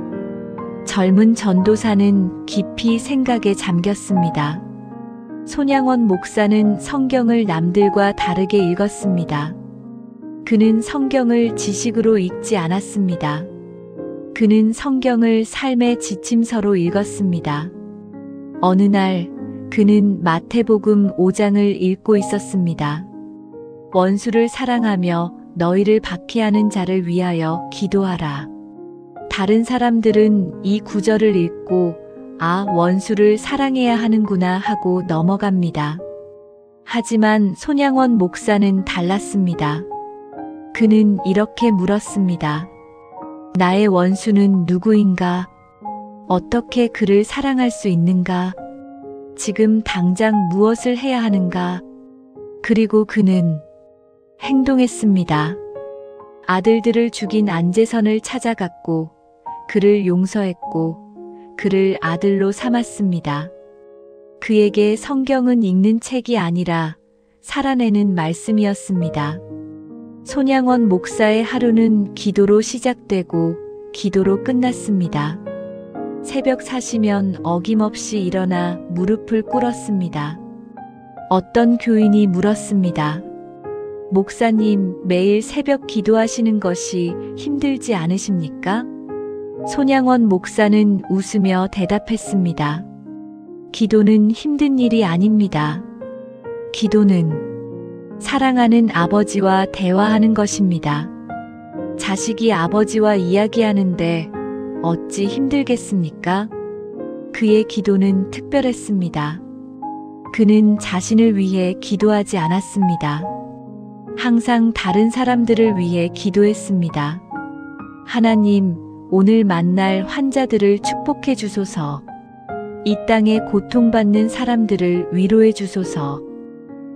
젊은 전도사는 깊이 생각에 잠겼습니다. 손양원 목사는 성경을 남들과 다르게 읽었습니다. 그는 성경을 지식으로 읽지 않았습니다. 그는 성경을 삶의 지침서로 읽었습니다. 어느 날 그는 마태복음 5장을 읽고 있었습니다. 원수를 사랑하며 너희를 박해하는 자를 위하여 기도하라. 다른 사람들은 이 구절을 읽고 아, 원수를 사랑해야 하는구나 하고 넘어갑니다. 하지만 손양원 목사는 달랐습니다. 그는 이렇게 물었습니다. 나의 원수는 누구인가? 어떻게 그를 사랑할 수 있는가? 지금 당장 무엇을 해야 하는가? 그리고 그는 행동했습니다. 아들들을 죽인 안재선을 찾아갔고 그를 용서했고 그를 아들로 삼았습니다. 그에게 성경은 읽는 책이 아니라 살아내는 말씀이었습니다. 손양원 목사의 하루는 기도로 시작되고 기도로 끝났습니다. 새벽 4시면 어김없이 일어나 무릎을 꿇었습니다. 어떤 교인이 물었습니다. 목사님, 매일 새벽 기도하시는 것이 힘들지 않으십니까? 손양원 목사는 웃으며 대답했습니다. 기도는 힘든 일이 아닙니다. 기도는 사랑하는 아버지와 대화하는 것입니다. 자식이 아버지와 이야기하는데 어찌 힘들겠습니까? 그의 기도는 특별했습니다. 그는 자신을 위해 기도하지 않았습니다. 항상 다른 사람들을 위해 기도했습니다. 하나님, 오늘 만날 환자들을 축복해 주소서. 이 땅에 고통받는 사람들을 위로해 주소서.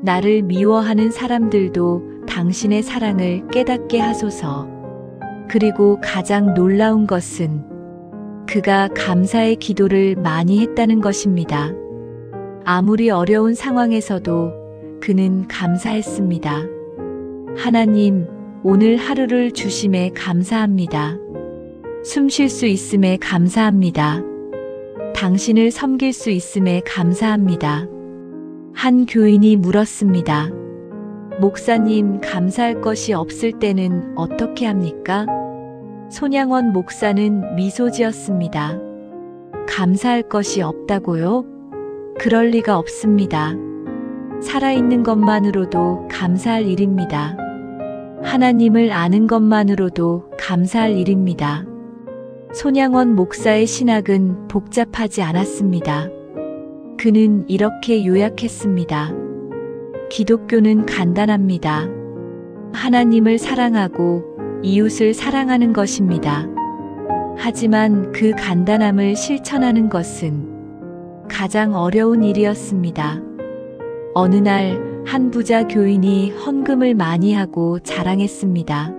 나를 미워하는 사람들도 당신의 사랑을 깨닫게 하소서. 그리고 가장 놀라운 것은 그가 감사의 기도를 많이 했다는 것입니다. 아무리 어려운 상황에서도 그는 감사했습니다. 하나님, 오늘 하루를 주심에 감사합니다. 숨 쉴 수 있음에 감사합니다. 당신을 섬길 수 있음에 감사합니다. 한 교인이 물었습니다. 목사님, 감사할 것이 없을 때는 어떻게 합니까? 손양원 목사는 미소 지었습니다. 감사할 것이 없다고요? 그럴 리가 없습니다. 살아있는 것만으로도 감사할 일입니다. 하나님을 아는 것만으로도 감사할 일입니다. 손양원 목사의 신학은 복잡하지 않았습니다. 그는 이렇게 요약했습니다. 기독교는 간단합니다. 하나님을 사랑하고 이웃을 사랑하는 것입니다. 하지만 그 간단함을 실천하는 것은 가장 어려운 일이었습니다. 어느 날 한 부자 교인이 헌금을 많이 하고 자랑했습니다.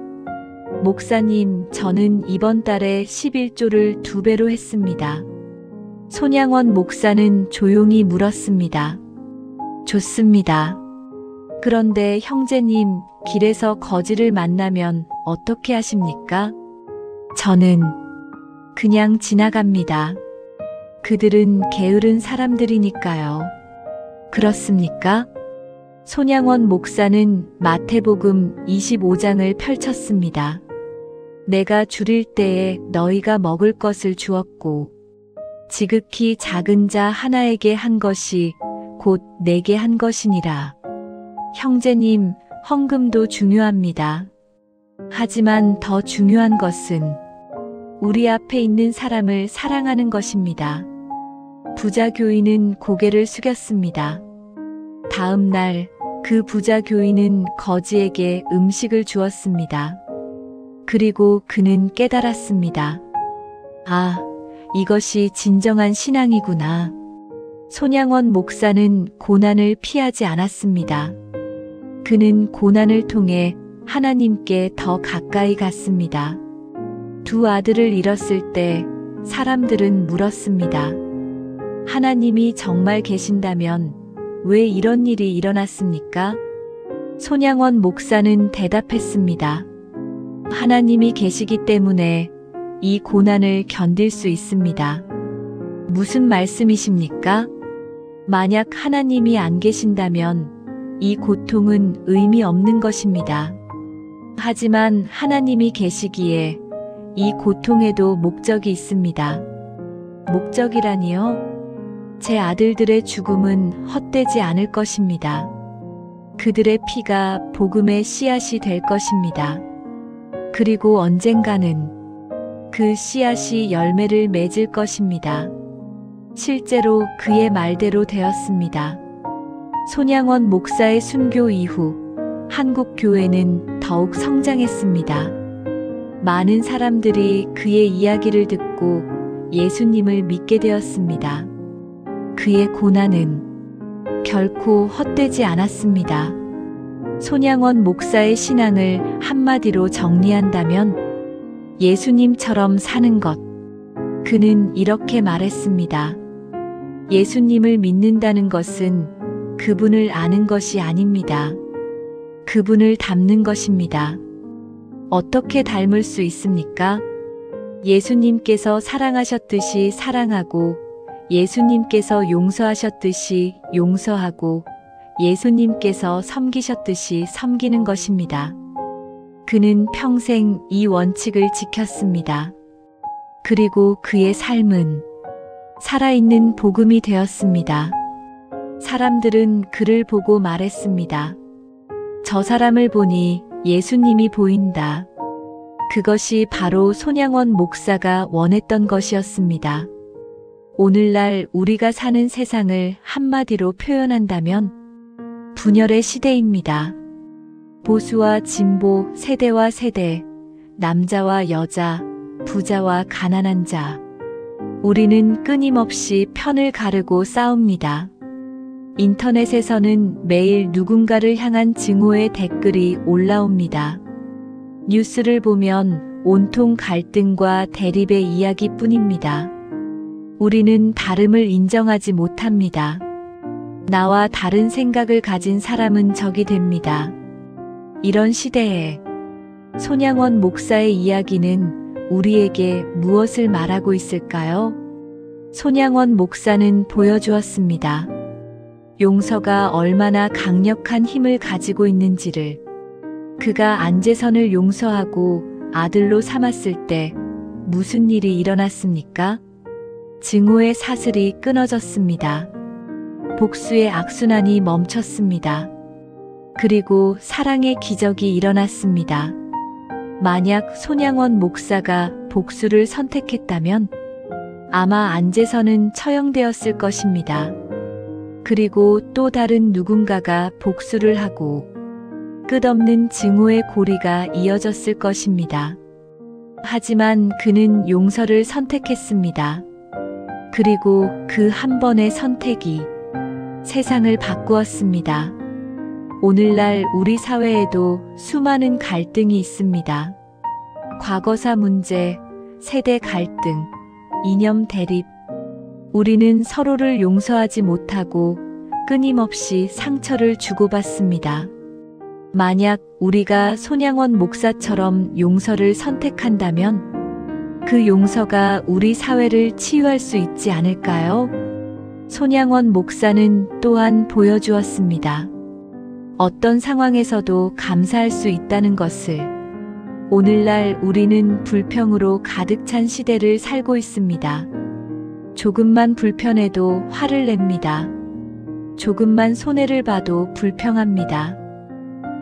목사님, 저는 이번 달에 11조를 2배로 했습니다. 손양원 목사는 조용히 물었습니다. 좋습니다. 그런데 형제님, 길에서 거지를 만나면 어떻게 하십니까? 저는 그냥 지나갑니다. 그들은 게으른 사람들이니까요. 그렇습니까? 손양원 목사는 마태복음 25장을 펼쳤습니다. 내가 줄일 때에 너희가 먹을 것을 주었고 지극히 작은 자 하나에게 한 것이 곧 내게 한 것이니라. 형제님, 헌금도 중요합니다. 하지만 더 중요한 것은 우리 앞에 있는 사람을 사랑하는 것입니다. 부자 교인은 고개를 숙였습니다. 다음 날 그 부자 교인은 거지에게 음식을 주었습니다. 그리고 그는 깨달았습니다. 아, 이것이 진정한 신앙이구나. 손양원 목사는 고난을 피하지 않았습니다. 그는 고난을 통해 하나님께 더 가까이 갔습니다. 2 아들을 잃었을 때 사람들은 물었습니다. 하나님이 정말 계신다면 왜 이런 일이 일어났습니까? 손양원 목사는 대답했습니다. 하나님이 계시기 때문에 이 고난을 견딜 수 있습니다. 무슨 말씀이십니까? 만약 하나님이 안 계신다면 이 고통은 의미 없는 것입니다. 하지만 하나님이 계시기에 이 고통에도 목적이 있습니다. 목적이라니요? 제 아들들의 죽음은 헛되지 않을 것입니다. 그들의 피가 복음의 씨앗이 될 것입니다. 그리고 언젠가는 그 씨앗이 열매를 맺을 것입니다. 실제로 그의 말대로 되었습니다. 손양원 목사의 순교 이후 한국 교회는 더욱 성장했습니다. 많은 사람들이 그의 이야기를 듣고 예수님을 믿게 되었습니다. 그의 고난은 결코 헛되지 않았습니다. 손양원 목사의 신앙을 한마디로 정리한다면 예수님처럼 사는 것. 그는 이렇게 말했습니다. 예수님을 믿는다는 것은 그분을 아는 것이 아닙니다. 그분을 닮는 것입니다. 어떻게 닮을 수 있습니까? 예수님께서 사랑하셨듯이 사랑하고 예수님께서 용서하셨듯이 용서하고 예수님께서 섬기셨듯이 섬기는 것입니다. 그는 평생 이 원칙을 지켰습니다. 그리고 그의 삶은 살아있는 복음이 되었습니다. 사람들은 그를 보고 말했습니다. 저 사람을 보니 예수님이 보인다. 그것이 바로 손양원 목사가 원했던 것이었습니다. 오늘날 우리가 사는 세상을 한마디로 표현한다면 분열의 시대입니다. 보수와 진보, 세대와 세대, 남자와 여자, 부자와 가난한 자. 우리는 끊임없이 편을 가르고 싸웁니다. 인터넷에서는 매일 누군가를 향한 증오의 댓글이 올라옵니다. 뉴스를 보면 온통 갈등과 대립의 이야기뿐입니다. 우리는 다름을 인정하지 못합니다. 나와 다른 생각을 가진 사람은 적이 됩니다. 이런 시대에 손양원 목사의 이야기는 우리에게 무엇을 말하고 있을까요? 손양원 목사는 보여주었습니다. 용서가 얼마나 강력한 힘을 가지고 있는지를. 그가 안재선을 용서하고 아들로 삼았을 때 무슨 일이 일어났습니까? 증오의 사슬이 끊어졌습니다. 복수의 악순환이 멈췄습니다. 그리고 사랑의 기적이 일어났습니다. 만약 손양원 목사가 복수를 선택했다면 아마 안재선은 처형되었을 것입니다. 그리고 또 다른 누군가가 복수를 하고 끝없는 증오의 고리가 이어졌을 것입니다. 하지만 그는 용서를 선택했습니다. 그리고 그 한 번의 선택이 세상을 바꾸었습니다. 오늘날 우리 사회에도 수많은 갈등이 있습니다. 과거사 문제, 세대 갈등, 이념 대립. 우리는 서로를 용서하지 못하고 끊임없이 상처를 주고받습니다. 만약 우리가 손양원 목사처럼 용서를 선택한다면 그 용서가 우리 사회를 치유할 수 있지 않을까요? 손양원 목사는 또한 보여주었습니다. 어떤 상황에서도 감사할 수 있다는 것을. 오늘날 우리는 불평으로 가득 찬 시대를 살고 있습니다. 조금만 불편해도 화를 냅니다. 조금만 손해를 봐도 불평합니다.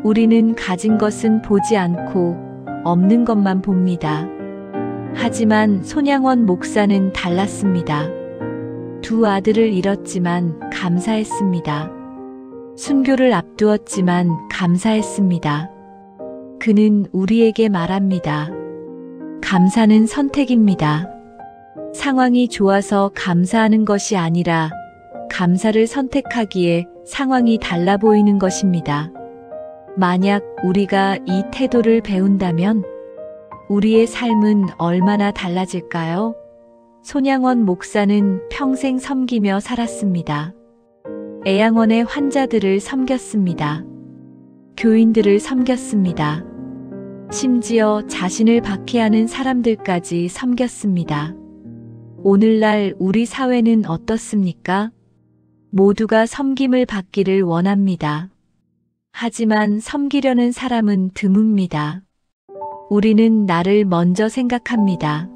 우리는 가진 것은 보지 않고 없는 것만 봅니다. 하지만 손양원 목사는 달랐습니다. 두 아들을 잃었지만 감사했습니다. 순교를 앞두었지만 감사했습니다. 그는 우리에게 말합니다. 감사는 선택입니다. 상황이 좋아서 감사하는 것이 아니라 감사를 선택하기에 상황이 달라 보이는 것입니다. 만약 우리가 이 태도를 배운다면 우리의 삶은 얼마나 달라질까요? 손양원 목사는 평생 섬기며 살았습니다. 애양원의 환자들을 섬겼습니다. 교인들을 섬겼습니다. 심지어 자신을 박해하는 사람들까지 섬겼습니다. 오늘날 우리 사회는 어떻습니까? 모두가 섬김을 받기를 원합니다. 하지만 섬기려는 사람은 드뭅니다. 우리는 나를 먼저 생각합니다.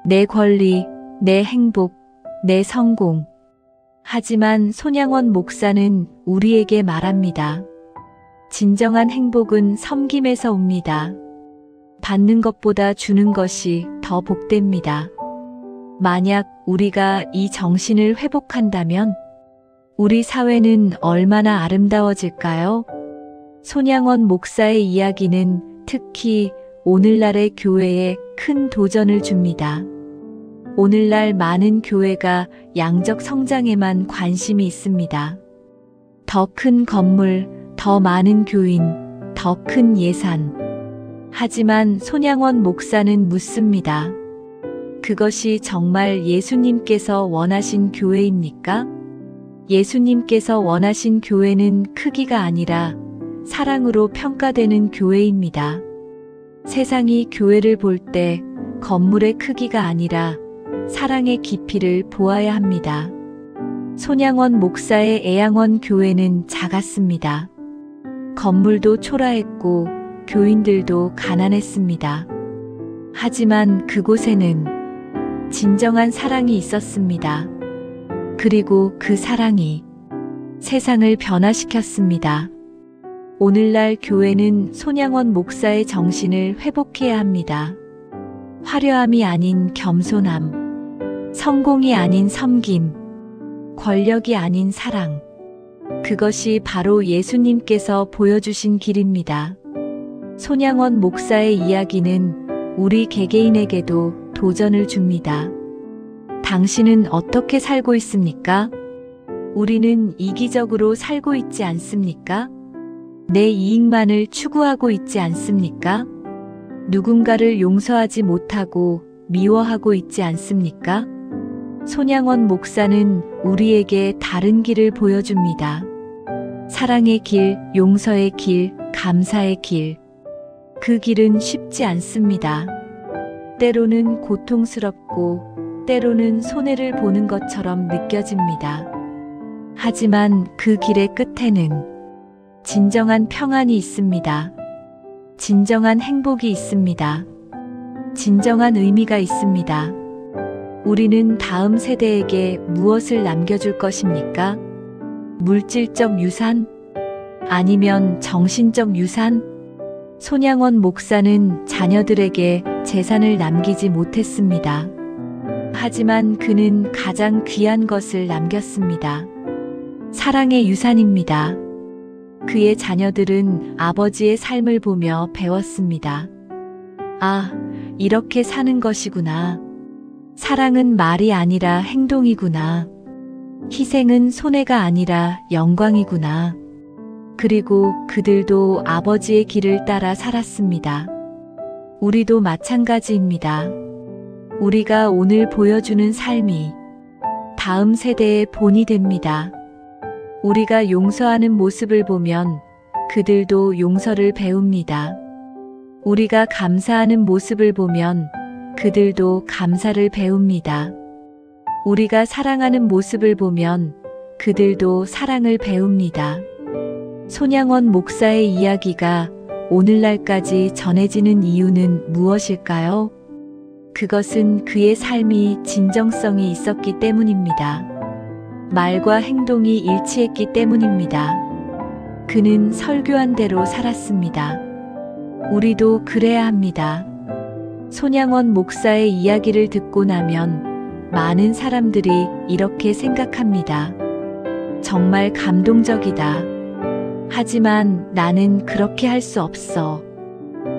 내 권리, 내 행복, 내 성공. 하지만 손양원 목사는 우리에게 말합니다. 진정한 행복은 섬김에서 옵니다. 받는 것보다 주는 것이 더 복됩니다. 만약 우리가 이 정신을 회복한다면 우리 사회는 얼마나 아름다워질까요? 손양원 목사의 이야기는 특히 오늘날의 교회에 큰 도전을 줍니다. 오늘날 많은 교회가 양적 성장에만 관심이 있습니다. 더 큰 건물, 더 많은 교인, 더 큰 예산. 하지만 손양원 목사는 묻습니다. 그것이 정말 예수님께서 원하신 교회입니까? 예수님께서 원하신 교회는 크기가 아니라 사랑으로 평가되는 교회입니다. 세상이 교회를 볼 때 건물의 크기가 아니라 사랑의 깊이를 보아야 합니다. 손양원 목사의 애양원 교회는 작았습니다. 건물도 초라했고 교인들도 가난했습니다. 하지만 그곳에는 진정한 사랑이 있었습니다. 그리고 그 사랑이 세상을 변화시켰습니다. 오늘날 교회는 손양원 목사의 정신을 회복해야 합니다. 화려함이 아닌 겸손함, 성공이 아닌 섬김, 권력이 아닌 사랑. 그것이 바로 예수님께서 보여주신 길입니다. 손양원 목사의 이야기는 우리 개개인에게도 도전을 줍니다. 당신은 어떻게 살고 있습니까? 우리는 이기적으로 살고 있지 않습니까? 내 이익만을 추구하고 있지 않습니까? 누군가를 용서하지 못하고 미워하고 있지 않습니까? 손양원 목사는 우리에게 다른 길을 보여줍니다. 사랑의 길, 용서의 길, 감사의 길. 그 길은 쉽지 않습니다. 때로는 고통스럽고 때로는 손해를 보는 것처럼 느껴집니다. 하지만 그 길의 끝에는 진정한 평안이 있습니다. 진정한 행복이 있습니다. 진정한 의미가 있습니다. 우리는 다음 세대에게 무엇을 남겨줄 것입니까? 물질적 유산? 아니면 정신적 유산? 손양원 목사는 자녀들에게 재산을 남기지 못했습니다. 하지만 그는 가장 귀한 것을 남겼습니다. 사랑의 유산입니다. 그의 자녀들은 아버지의 삶을 보며 배웠습니다. 아, 이렇게 사는 것이구나. 사랑은 말이 아니라 행동이구나. 희생은 손해가 아니라 영광이구나. 그리고 그들도 아버지의 길을 따라 살았습니다. 우리도 마찬가지입니다. 우리가 오늘 보여주는 삶이 다음 세대의 본이 됩니다. 우리가 용서하는 모습을 보면 그들도 용서를 배웁니다. 우리가 감사하는 모습을 보면 그들도 감사를 배웁니다. 우리가 사랑하는 모습을 보면 그들도 사랑을 배웁니다. 손양원 목사의 이야기가 오늘날까지 전해지는 이유는 무엇일까요? 그것은 그의 삶이 진정성이 있었기 때문입니다. 말과 행동이 일치했기 때문입니다. 그는 설교한 대로 살았습니다. 우리도 그래야 합니다. 손양원 목사의 이야기를 듣고 나면 많은 사람들이 이렇게 생각합니다. 정말 감동적이다. 하지만 나는 그렇게 할 수 없어.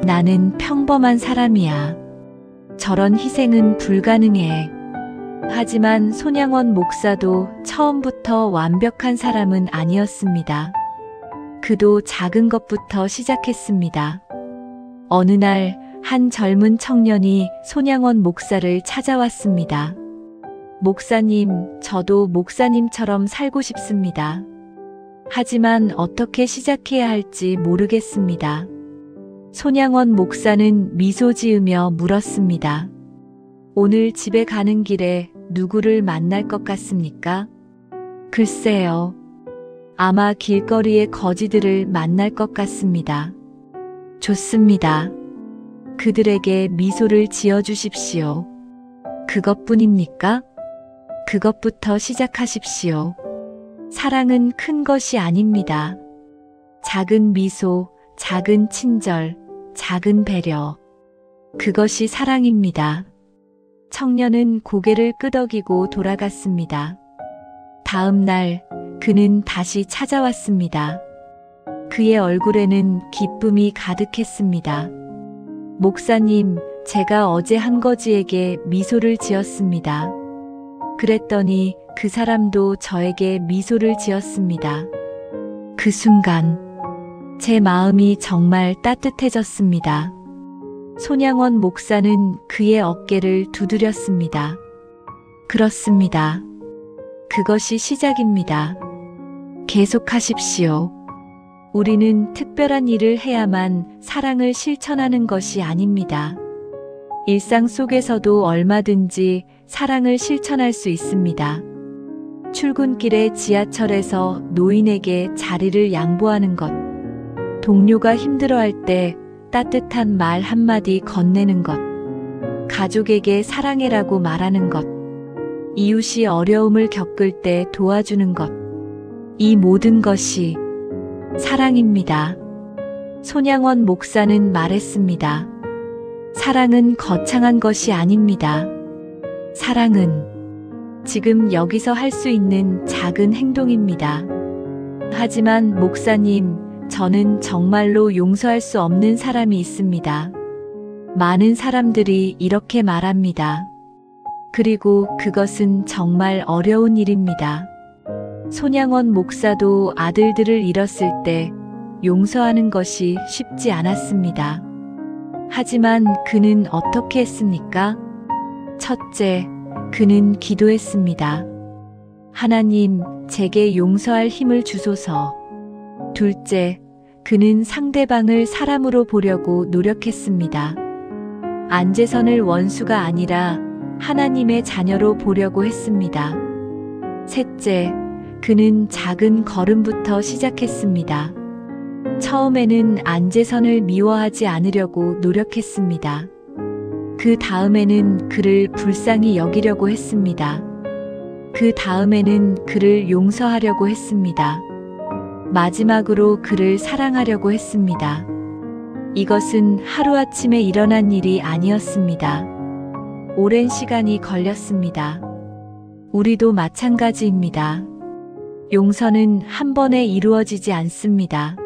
나는 평범한 사람이야. 저런 희생은 불가능해. 하지만 손양원 목사도 처음부터 완벽한 사람은 아니었습니다. 그도 작은 것부터 시작했습니다. 어느 날 한 젊은 청년이 손양원 목사를 찾아왔습니다. 목사님, 저도 목사님처럼 살고 싶습니다. 하지만 어떻게 시작해야 할지 모르겠습니다. 손양원 목사는 미소 지으며 물었습니다. 오늘 집에 가는 길에 누구를 만날 것 같습니까? 글쎄요. 아마 길거리의 거지들을 만날 것 같습니다. 좋습니다. 그들에게 미소를 지어주십시오. 그것뿐입니까? 그것부터 시작하십시오. 사랑은 큰 것이 아닙니다. 작은 미소, 작은 친절, 작은 배려. 그것이 사랑입니다. 청년은 고개를 끄덕이고 돌아갔습니다. 다음 날 그는 다시 찾아왔습니다. 그의 얼굴에는 기쁨이 가득했습니다. 목사님, 제가 어제 한 거지에게 미소를 지었습니다. 그랬더니 그 사람도 저에게 미소를 지었습니다. 그 순간 제 마음이 정말 따뜻해졌습니다. 손양원 목사는 그의 어깨를 두드렸습니다. 그렇습니다. 그것이 시작입니다. 계속하십시오. 우리는 특별한 일을 해야만 사랑을 실천하는 것이 아닙니다. 일상 속에서도 얼마든지 사랑을 실천할 수 있습니다. 출근길에 지하철에서 노인에게 자리를 양보하는 것, 동료가 힘들어할 때 따뜻한 말 한마디 건네는 것, 가족에게 사랑해라고 말하는 것, 이웃이 어려움을 겪을 때 도와주는 것, 이 모든 것이 사랑입니다. 손양원 목사는 말했습니다. 사랑은 거창한 것이 아닙니다. 사랑은 지금 여기서 할 수 있는 작은 행동입니다. 하지만 목사님, 저는 정말로 용서할 수 없는 사람이 있습니다. 많은 사람들이 이렇게 말합니다. 그리고 그것은 정말 어려운 일입니다. 손양원 목사도 아들들을 잃었을 때 용서하는 것이 쉽지 않았습니다. 하지만 그는 어떻게 했습니까? 첫째, 그는 기도했습니다. 하나님, 제게 용서할 힘을 주소서. 둘째, 그는 상대방을 사람으로 보려고 노력했습니다. 안재선을 원수가 아니라 하나님의 자녀로 보려고 했습니다. 셋째, 그는 작은 걸음부터 시작했습니다. 처음에는 안재선을 미워하지 않으려고 노력했습니다. 그 다음에는 그를 불쌍히 여기려고 했습니다. 그 다음에는 그를 용서하려고 했습니다. 마지막으로 그를 사랑하려고 했습니다. 이것은 하루아침에 일어난 일이 아니었습니다. 오랜 시간이 걸렸습니다. 우리도 마찬가지입니다. 용서는 한 번에 이루어지지 않습니다.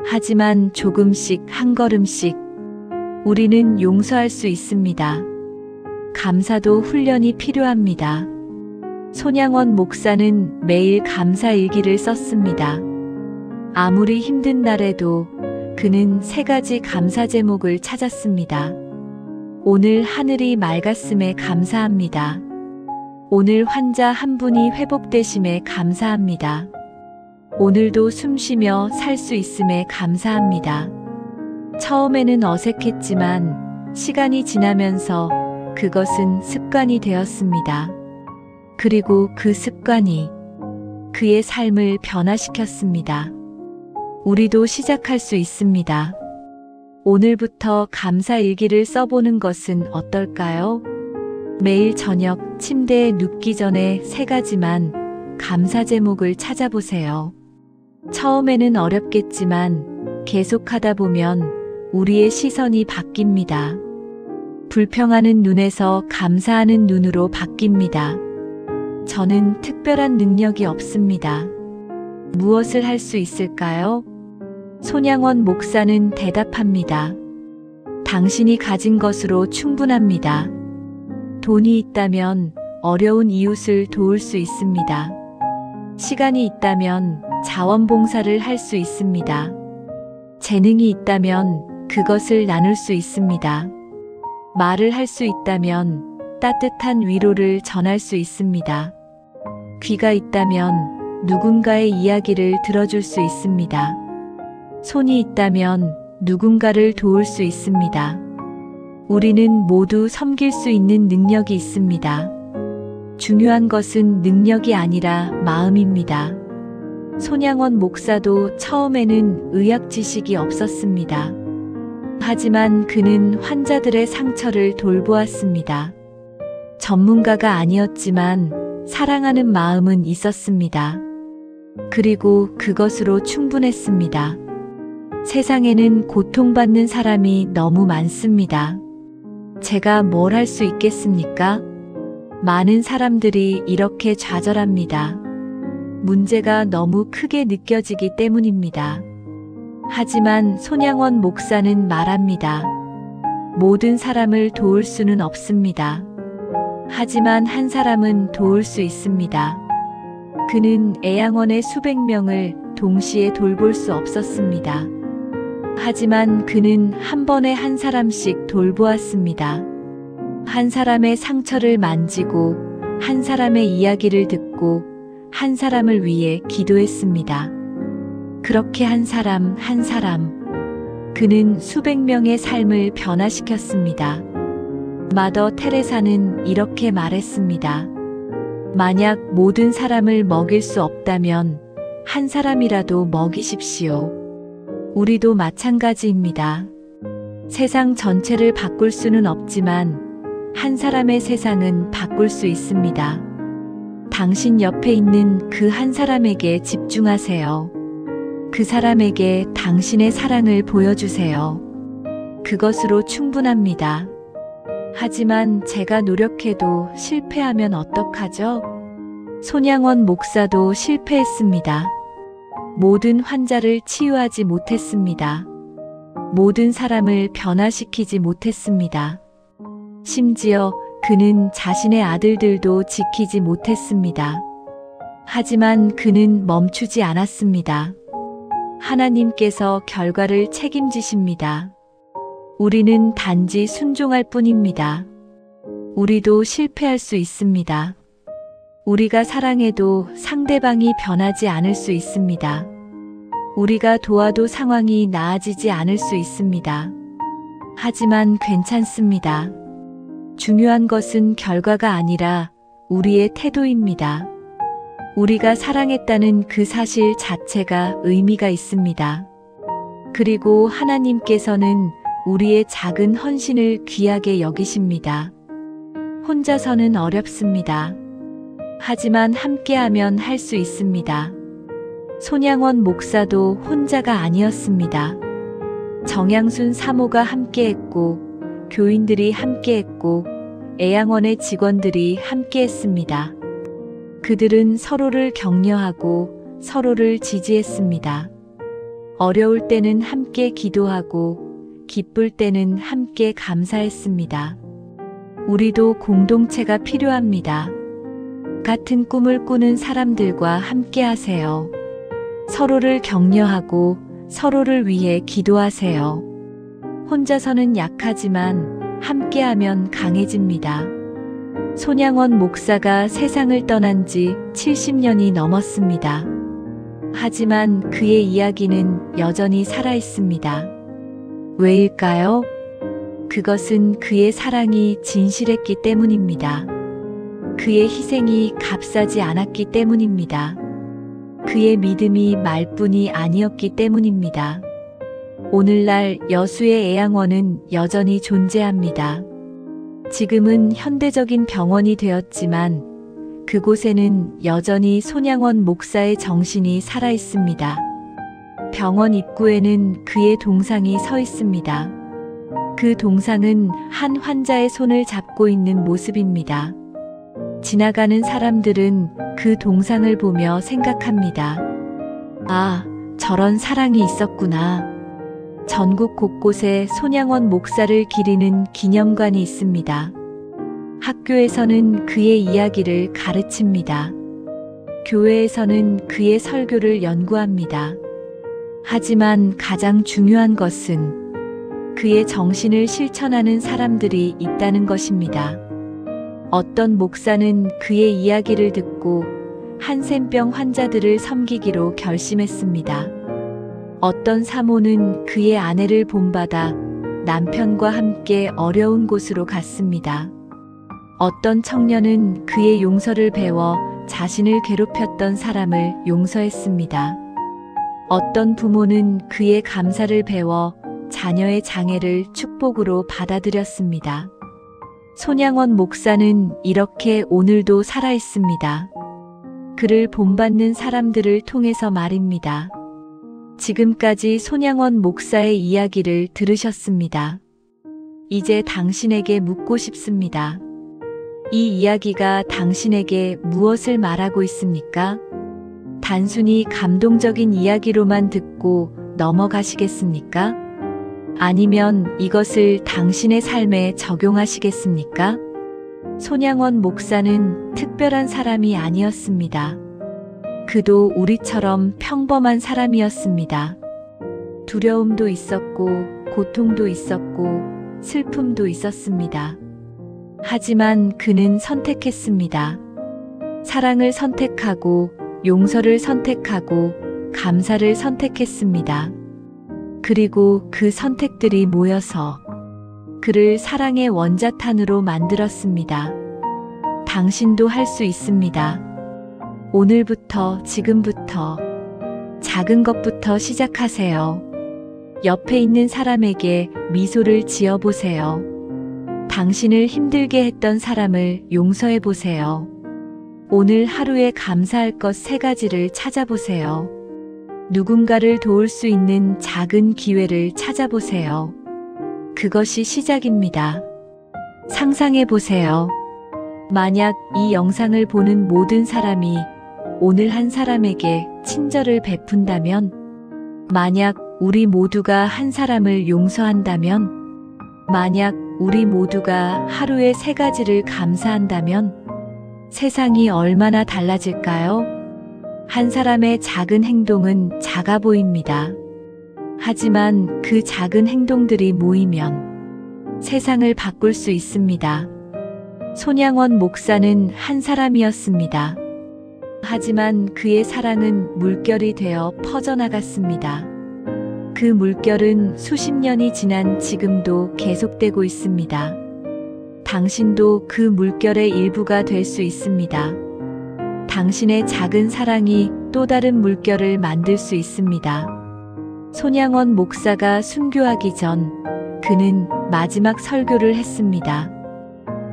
하지만 조금씩 한 걸음씩 우리는 용서할 수 있습니다. 감사도 훈련이 필요합니다. 손양원 목사는 매일 감사 일기를 썼습니다. 아무리 힘든 날에도 그는 3가지 감사 제목을 찾았습니다. 오늘 하늘이 맑았음에 감사합니다. 오늘 환자 한 분이 회복되심에 감사합니다. 오늘도 숨쉬며 살 수 있음에 감사합니다. 처음에는 어색했지만 시간이 지나면서 그것은 습관이 되었습니다. 그리고 그 습관이 그의 삶을 변화시켰습니다. 우리도 시작할 수 있습니다. 오늘부터 감사 일기를 써보는 것은 어떨까요? 매일 저녁 침대에 눕기 전에 3가지만 감사 제목을 찾아보세요. 처음에는 어렵겠지만 계속하다 보면 우리의 시선이 바뀝니다. 불평하는 눈에서 감사하는 눈으로 바뀝니다. 저는 특별한 능력이 없습니다. 무엇을 할 수 있을까요? 손양원 목사는 대답합니다. 당신이 가진 것으로 충분합니다. 돈이 있다면 어려운 이웃을 도울 수 있습니다. 시간이 있다면 자원봉사를 할 수 있습니다. 재능이 있다면 그것을 나눌 수 있습니다. 말을 할 수 있다면 따뜻한 위로를 전할 수 있습니다. 귀가 있다면 누군가의 이야기를 들어줄 수 있습니다. 손이 있다면 누군가를 도울 수 있습니다. 우리는 모두 섬길 수 있는 능력이 있습니다. 중요한 것은 능력이 아니라 마음입니다. 손양원 목사도 처음에는 의학 지식이 없었습니다. 하지만 그는 환자들의 상처를 돌보았습니다. 전문가가 아니었지만 사랑하는 마음은 있었습니다. 그리고 그것으로 충분했습니다. 세상에는 고통받는 사람이 너무 많습니다. 제가 뭘 할 수 있겠습니까? 많은 사람들이 이렇게 좌절합니다. 문제가 너무 크게 느껴지기 때문입니다. 하지만 손양원 목사는 말합니다. 모든 사람을 도울 수는 없습니다. 하지만 한 사람은 도울 수 있습니다. 그는 애양원의 수백 명을 동시에 돌볼 수 없었습니다. 하지만 그는 한 번에 한 사람씩 돌보았습니다. 한 사람의 상처를 만지고 한 사람의 이야기를 듣고 한 사람을 위해 기도했습니다. 그렇게 한 사람 한 사람 그는 수백 명의 삶을 변화시켰습니다. 마더 테레사는 이렇게 말했습니다. 만약 모든 사람을 먹일 수 없다면 한 사람이라도 먹이십시오. 우리도 마찬가지입니다. 세상 전체를 바꿀 수는 없지만 한 사람의 세상은 바꿀 수 있습니다. 당신 옆에 있는 그 한 사람에게 집중하세요. 그 사람에게 당신의 사랑을 보여주세요. 그것으로 충분합니다. 하지만 제가 노력해도 실패하면 어떡하죠? 손양원 목사도 실패했습니다. 모든 환자를 치유하지 못했습니다. 모든 사람을 변화시키지 못했습니다. 심지어 그는 자신의 아들들도 지키지 못했습니다. 하지만 그는 멈추지 않았습니다. 하나님께서 결과를 책임지십니다. 우리는 단지 순종할 뿐입니다. 우리도 실패할 수 있습니다. 우리가 사랑해도 상대방이 변하지 않을 수 있습니다. 우리가 도와도 상황이 나아지지 않을 수 있습니다. 하지만 괜찮습니다. 중요한 것은 결과가 아니라 우리의 태도입니다. 우리가 사랑했다는 그 사실 자체가 의미가 있습니다. 그리고 하나님께서는 우리의 작은 헌신을 귀하게 여기십니다. 혼자서는 어렵습니다. 하지만 함께하면 할 수 있습니다. 손양원 목사도 혼자가 아니었습니다. 정양순 사모가 함께했고, 교인들이 함께했고, 애양원의 직원들이 함께했습니다. 그들은 서로를 격려하고 서로를 지지했습니다. 어려울 때는 함께 기도하고, 기쁠 때는 함께 감사했습니다. 우리도 공동체가 필요합니다. 같은 꿈을 꾸는 사람들과 함께 하세요. 서로를 격려하고 서로를 위해 기도하세요. 혼자서는 약하지만 함께하면 강해집니다. 손양원 목사가 세상을 떠난 지 70년이 넘었습니다. 하지만 그의 이야기는 여전히 살아있습니다. 왜일까요? 그것은 그의 사랑이 진실했기 때문입니다. 그의 희생이 값싸지 않았기 때문입니다. 그의 믿음이 말뿐이 아니었기 때문입니다. 오늘날 여수의 애양원은 여전히 존재합니다. 지금은 현대적인 병원이 되었지만 그곳에는 여전히 손양원 목사의 정신이 살아 있습니다. 병원 입구에는 그의 동상이 서 있습니다. 그 동상은 한 환자의 손을 잡고 있는 모습입니다. 지나가는 사람들은 그 동상을 보며 생각합니다. 아, 저런 사랑이 있었구나. 전국 곳곳에 손양원 목사를 기리는 기념관이 있습니다. 학교에서는 그의 이야기를 가르칩니다. 교회에서는 그의 설교를 연구합니다. 하지만 가장 중요한 것은 그의 정신을 실천하는 사람들이 있다는 것입니다. 어떤 목사는 그의 이야기를 듣고 한센병 환자들을 섬기기로 결심했습니다. 어떤 사모는 그의 아내를 본받아 남편과 함께 어려운 곳으로 갔습니다. 어떤 청년은 그의 용서를 배워 자신을 괴롭혔던 사람을 용서했습니다. 어떤 부모는 그의 감사를 배워 자녀의 장애를 축복으로 받아들였습니다. 손양원 목사는 이렇게 오늘도 살아있습니다. 그를 본받는 사람들을 통해서 말입니다. 지금까지 손양원 목사의 이야기를 들으셨습니다. 이제 당신에게 묻고 싶습니다. 이 이야기가 당신에게 무엇을 말하고 있습니까? 단순히 감동적인 이야기로만 듣고 넘어가시겠습니까? 아니면 이것을 당신의 삶에 적용하시겠습니까? 손양원 목사는 특별한 사람이 아니었습니다. 그도 우리처럼 평범한 사람이었습니다. 두려움도 있었고, 고통도 있었고, 슬픔도 있었습니다. 하지만 그는 선택했습니다. 사랑을 선택하고, 용서를 선택하고, 감사를 선택했습니다. 그리고 그 선택들이 모여서 그를 사랑의 원자탄으로 만들었습니다. 당신도 할 수 있습니다. 오늘부터, 지금부터 작은 것부터 시작하세요. 옆에 있는 사람에게 미소를 지어보세요. 당신을 힘들게 했던 사람을 용서해 보세요. 오늘 하루에 감사할 것 3가지를 찾아보세요. 누군가를 도울 수 있는 작은 기회를 찾아보세요. 그것이 시작입니다. 상상해 보세요. 만약 이 영상을 보는 모든 사람이 오늘 한 사람에게 친절을 베푼다면, 만약 우리 모두가 한 사람을 용서한다면, 만약 우리 모두가 하루에 3가지를 감사한다면 세상이 얼마나 달라질까요? 한 사람의 작은 행동은 작아 보입니다. 하지만 그 작은 행동들이 모이면 세상을 바꿀 수 있습니다. 손양원 목사는 한 사람이었습니다. 하지만 그의 사랑은 물결이 되어 퍼져나갔습니다. 그 물결은 수십 년이 지난 지금도 계속되고 있습니다. 당신도 그 물결의 일부가 될 수 있습니다. 당신의 작은 사랑이 또 다른 물결을 만들 수 있습니다. 손양원 목사가 순교하기 전 그는 마지막 설교를 했습니다.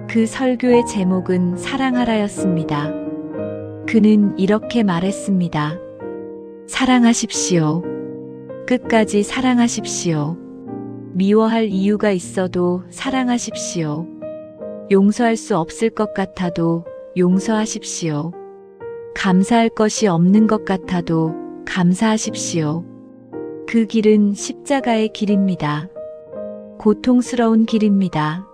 그 설교의 제목은 사랑하라였습니다. 그는 이렇게 말했습니다. 사랑하십시오. 끝까지 사랑하십시오. 미워할 이유가 있어도 사랑하십시오. 용서할 수 없을 것 같아도 용서하십시오. 감사할 것이 없는 것 같아도 감사하십시오. 그 길은 십자가의 길입니다. 고통스러운 길입니다.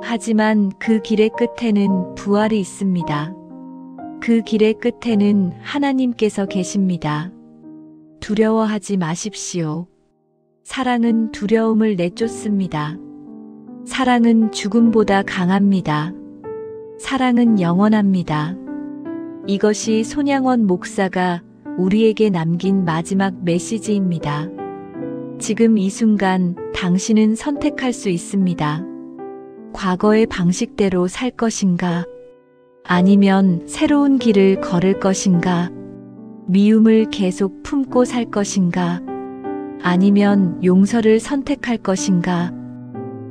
하지만 그 길의 끝에는 부활이 있습니다. 그 길의 끝에는 하나님께서 계십니다. 두려워하지 마십시오. 사랑은 두려움을 내쫓습니다. 사랑은 죽음보다 강합니다. 사랑은 영원합니다. 이것이 손양원 목사가 우리에게 남긴 마지막 메시지입니다. 지금 이 순간 당신은 선택할 수 있습니다. 과거의 방식대로 살 것인가? 아니면 새로운 길을 걸을 것인가? 미움을 계속 품고 살 것인가? 아니면 용서를 선택할 것인가?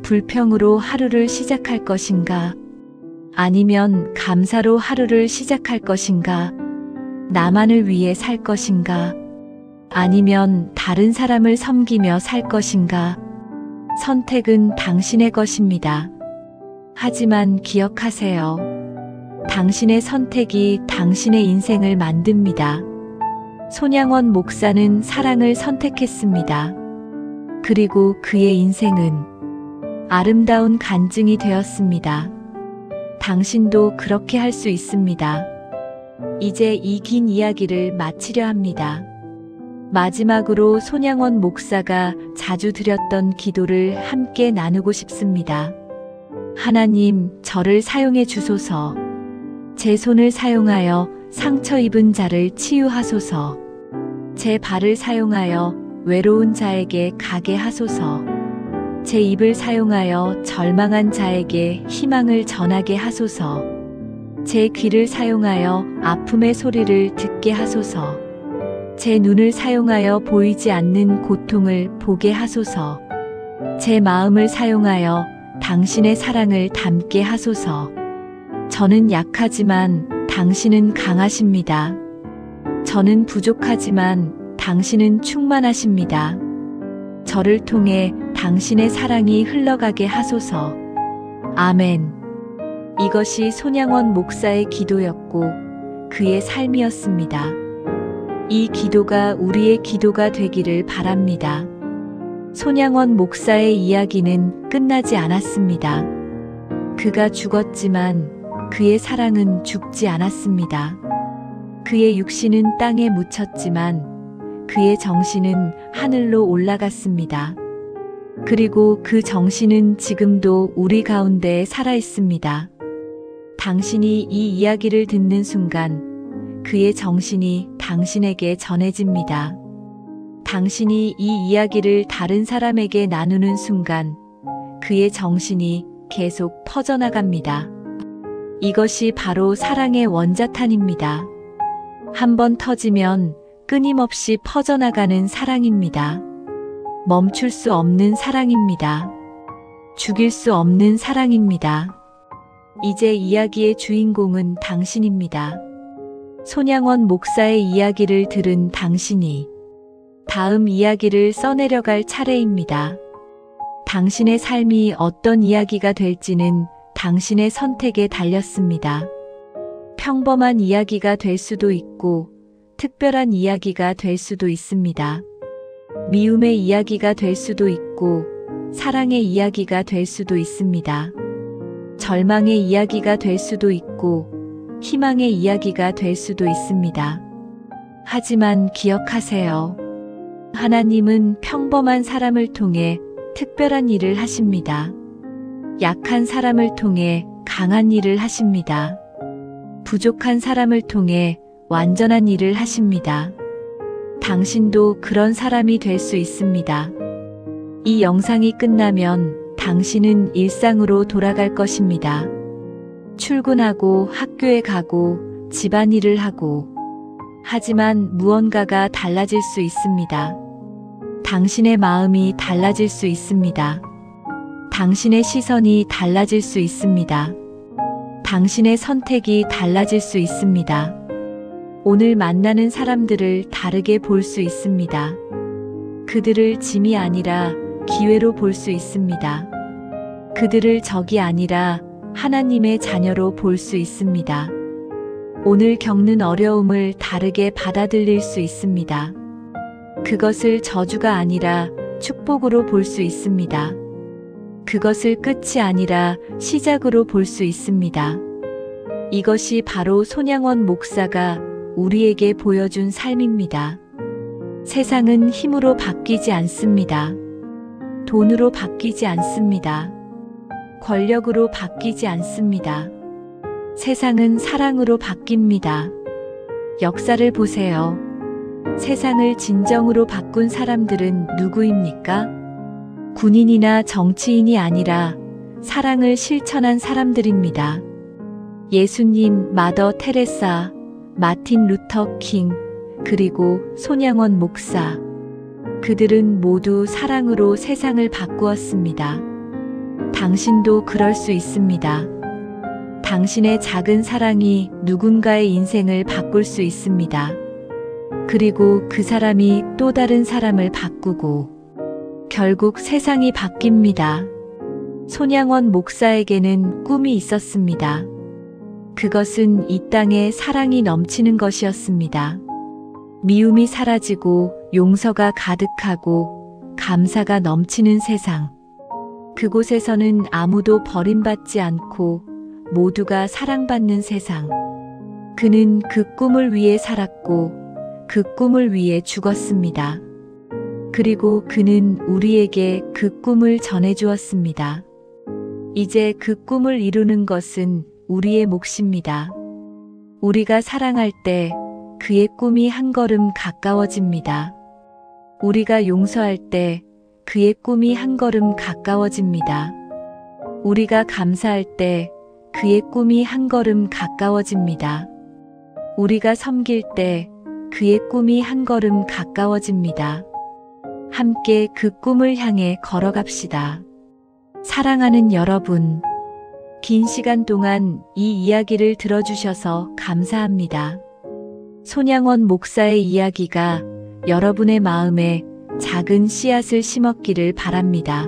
불평으로 하루를 시작할 것인가? 아니면 감사로 하루를 시작할 것인가? 나만을 위해 살 것인가? 아니면 다른 사람을 섬기며 살 것인가? 선택은 당신의 것입니다. 하지만 기억하세요. 당신의 선택이 당신의 인생을 만듭니다. 손양원 목사는 사랑을 선택했습니다. 그리고 그의 인생은 아름다운 간증이 되었습니다. 당신도 그렇게 할 수 있습니다. 이제 이 긴 이야기를 마치려 합니다. 마지막으로 손양원 목사가 자주 드렸던 기도를 함께 나누고 싶습니다. 하나님, 저를 사용해 주소서. 제 손을 사용하여 상처 입은 자를 치유하소서. 제 발을 사용하여 외로운 자에게 가게 하소서. 제 입을 사용하여 절망한 자에게 희망을 전하게 하소서. 제 귀를 사용하여 아픔의 소리를 듣게 하소서. 제 눈을 사용하여 보이지 않는 고통을 보게 하소서. 제 마음을 사용하여 당신의 사랑을 담게 하소서. 저는 약하지만 당신은 강하십니다. 저는 부족하지만 당신은 충만하십니다. 저를 통해 당신의 사랑이 흘러가게 하소서. 아멘. 이것이 손양원 목사의 기도였고 그의 삶이었습니다. 이 기도가 우리의 기도가 되기를 바랍니다. 손양원 목사의 이야기는 끝나지 않았습니다. 그가 죽었지만 그의 사랑은 죽지 않았습니다. 그의 육신은 땅에 묻혔지만 그의 정신은 하늘로 올라갔습니다. 그리고 그 정신은 지금도 우리 가운데 살아 있습니다. 당신이 이 이야기를 듣는 순간 그의 정신이 당신에게 전해집니다. 당신이 이 이야기를 다른 사람에게 나누는 순간 그의 정신이 계속 퍼져나갑니다. 이것이 바로 사랑의 원자탄입니다. 한번 터지면 끊임없이 퍼져나가는 사랑입니다. 멈출 수 없는 사랑입니다. 죽일 수 없는 사랑입니다. 이제 이야기의 주인공은 당신입니다. 손양원 목사의 이야기를 들은 당신이 다음 이야기를 써내려갈 차례입니다. 당신의 삶이 어떤 이야기가 될지는 당신의 선택에 달렸습니다. 평범한 이야기가 될 수도 있고 특별한 이야기가 될 수도 있습니다. 미움의 이야기가 될 수도 있고 사랑의 이야기가 될 수도 있습니다. 절망의 이야기가 될 수도 있고 희망의 이야기가 될 수도 있습니다. 하지만 기억하세요. 하나님은 평범한 사람을 통해 특별한 일을 하십니다. 약한 사람을 통해 강한 일을 하십니다. 부족한 사람을 통해 완전한 일을 하십니다. 당신도 그런 사람이 될 수 있습니다. 이 영상이 끝나면 당신은 일상으로 돌아갈 것입니다. 출근하고 학교에 가고 집안일을 하고 하지만 무언가가 달라질 수 있습니다. 당신의 마음이 달라질 수 있습니다. 당신의 시선이 달라질 수 있습니다. 당신의 선택이 달라질 수 있습니다. 오늘 만나는 사람들을 다르게 볼 수 있습니다. 그들을 짐이 아니라 기회로 볼 수 있습니다. 그들을 적이 아니라 하나님의 자녀로 볼 수 있습니다. 오늘 겪는 어려움을 다르게 받아들일 수 있습니다. 그것을 저주가 아니라 축복으로 볼 수 있습니다. 그것을 끝이 아니라 시작으로 볼 수 있습니다. 이것이 바로 손양원 목사가 우리에게 보여준 삶입니다. 세상은 힘으로 바뀌지 않습니다. 돈으로 바뀌지 않습니다. 권력으로 바뀌지 않습니다. 세상은 사랑으로 바뀝니다. 역사를 보세요. 세상을 진정으로 바꾼 사람들은 누구입니까? 군인이나 정치인이 아니라 사랑을 실천한 사람들입니다. 예수님, 마더 테레사, 마틴 루터 킹, 그리고 손양원 목사. 그들은 모두 사랑으로 세상을 바꾸었습니다. 당신도 그럴 수 있습니다. 당신의 작은 사랑이 누군가의 인생을 바꿀 수 있습니다. 그리고 그 사람이 또 다른 사람을 바꾸고 결국 세상이 바뀝니다. 손양원 목사에게는 꿈이 있었습니다. 그것은 이 땅에 사랑이 넘치는 것이었습니다. 미움이 사라지고 용서가 가득하고 감사가 넘치는 세상. 그곳에서는 아무도 버림받지 않고 모두가 사랑받는 세상. 그는 그 꿈을 위해 살았고 그 꿈을 위해 죽었습니다. 그리고 그는 우리에게 그 꿈을 전해주었습니다. 이제 그 꿈을 이루는 것은 우리의 몫입니다. 우리가 사랑할 때 그의 꿈이 한 걸음 가까워집니다. 우리가 용서할 때 그의 꿈이 한 걸음 가까워집니다. 우리가 감사할 때 그의 꿈이 한 걸음 가까워집니다. 우리가 섬길 때 그의 꿈이 한 걸음 가까워집니다. 함께 그 꿈을 향해 걸어갑시다. 사랑하는 여러분, 긴 시간 동안 이 이야기를 들어주셔서 감사합니다. 손양원 목사의 이야기가 여러분의 마음에 작은 씨앗을 심었기를 바랍니다.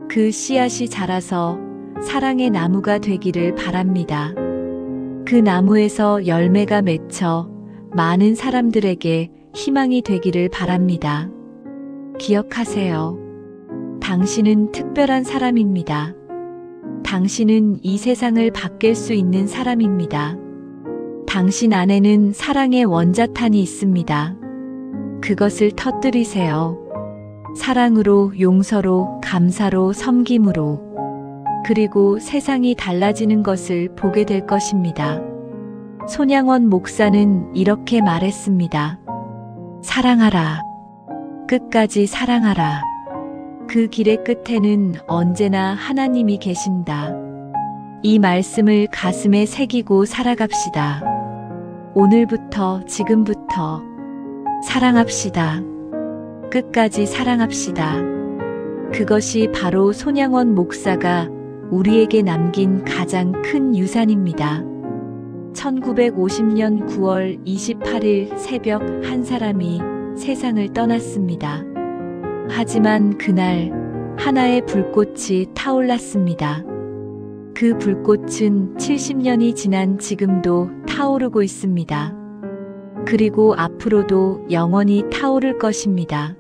그 씨앗이 자라서 사랑의 나무가 되기를 바랍니다. 그 나무에서 열매가 맺혀 많은 사람들에게 희망이 되기를 바랍니다. 기억하세요. 당신은 특별한 사람입니다. 당신은 이 세상을 바뀔 수 있는 사람입니다. 당신 안에는 사랑의 원자탄이 있습니다. 그것을 터뜨리세요. 사랑으로, 용서로, 감사로, 섬김으로. 그리고 세상이 달라지는 것을 보게 될 것입니다. 손양원 목사는 이렇게 말했습니다. 사랑하라. 끝까지 사랑하라. 그 길의 끝에는 언제나 하나님이 계신다. 이 말씀을 가슴에 새기고 살아갑시다. 오늘부터, 지금부터 사랑합시다. 끝까지 사랑합시다. 그것이 바로 손양원 목사가 우리에게 남긴 가장 큰 유산입니다. 1950년 9월 28일 새벽 한 사람이 세상을 떠났습니다. 하지만 그날 하나의 불꽃이 타올랐습니다. 그 불꽃은 70년이 지난 지금도 타오르고 있습니다. 그리고 앞으로도 영원히 타오를 것입니다.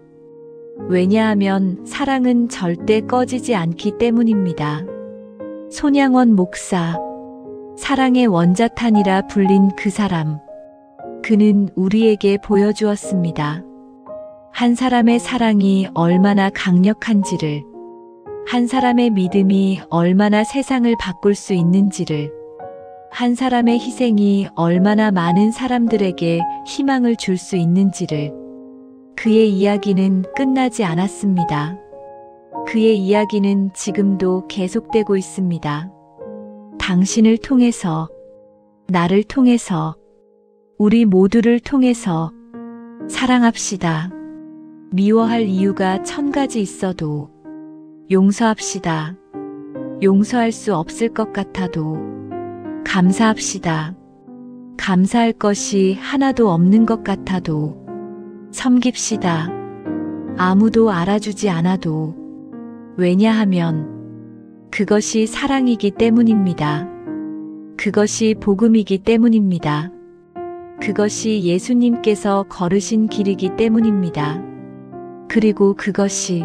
왜냐하면 사랑은 절대 꺼지지 않기 때문입니다. 손양원 목사, 사랑의 원자탄이라 불린 그 사람. 그는 우리에게 보여주었습니다. 한 사람의 사랑이 얼마나 강력한지를, 한 사람의 믿음이 얼마나 세상을 바꿀 수 있는지를, 한 사람의 희생이 얼마나 많은 사람들에게 희망을 줄 수 있는지를. 그의 이야기는 끝나지 않았습니다. 그의 이야기는 지금도 계속되고 있습니다. 당신을 통해서, 나를 통해서, 우리 모두를 통해서 사랑합시다. 미워할 이유가 1000가지 있어도 용서합시다. 용서할 수 없을 것 같아도 감사합시다. 감사할 것이 하나도 없는 것 같아도 섬깁시다. 아무도 알아주지 않아도. 왜냐하면 그것이 사랑이기 때문입니다. 그것이 복음이기 때문입니다. 그것이 예수님께서 걸으신 길이기 때문입니다. 그리고 그것이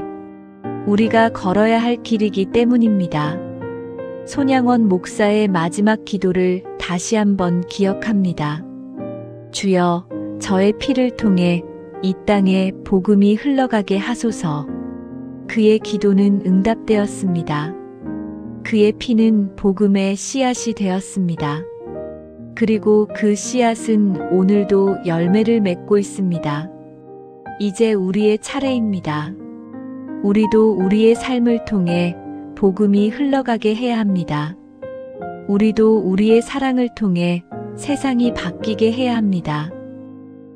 우리가 걸어야 할 길이기 때문입니다. 손양원 목사의 마지막 기도를 다시 한번 기억합니다. 주여, 저의 피를 통해 이 땅에 복음이 흘러가게 하소서. 그의 기도는 응답되었습니다. 그의 피는 복음의 씨앗이 되었습니다. 그리고 그 씨앗은 오늘도 열매를 맺고 있습니다. 이제 우리의 차례입니다. 우리도 우리의 삶을 통해 복음이 흘러가게 해야 합니다. 우리도 우리의 사랑을 통해 세상이 바뀌게 해야 합니다.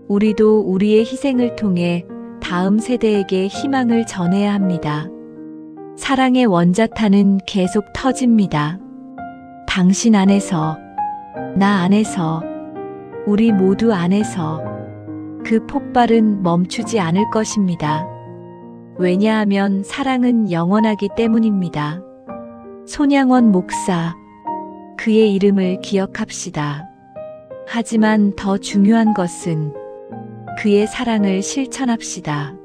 우리도 우리의 희생을 통해 다음 세대에게 희망을 전해야 합니다. 사랑의 원자탄은 계속 터집니다. 당신 안에서, 나 안에서, 우리 모두 안에서 그 폭발은 멈추지 않을 것입니다. 왜냐하면 사랑은 영원하기 때문입니다. 손양원 목사, 그의 이름을 기억합시다. 하지만 더 중요한 것은 그의 사랑을 실천합시다.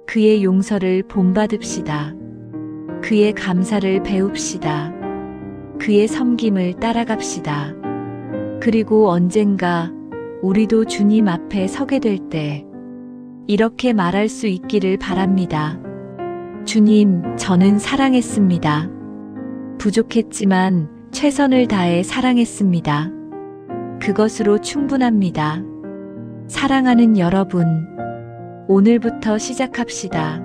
그의 용서를 본받읍시다. 그의 감사를 배웁시다. 그의 섬김을 따라갑시다. 그리고 언젠가 우리도 주님 앞에 서게 될 때 이렇게 말할 수 있기를 바랍니다. 주님, 저는 사랑했습니다. 부족했지만 최선을 다해 사랑했습니다. 그것으로 충분합니다. 사랑하는 여러분, 오늘부터 시작합시다.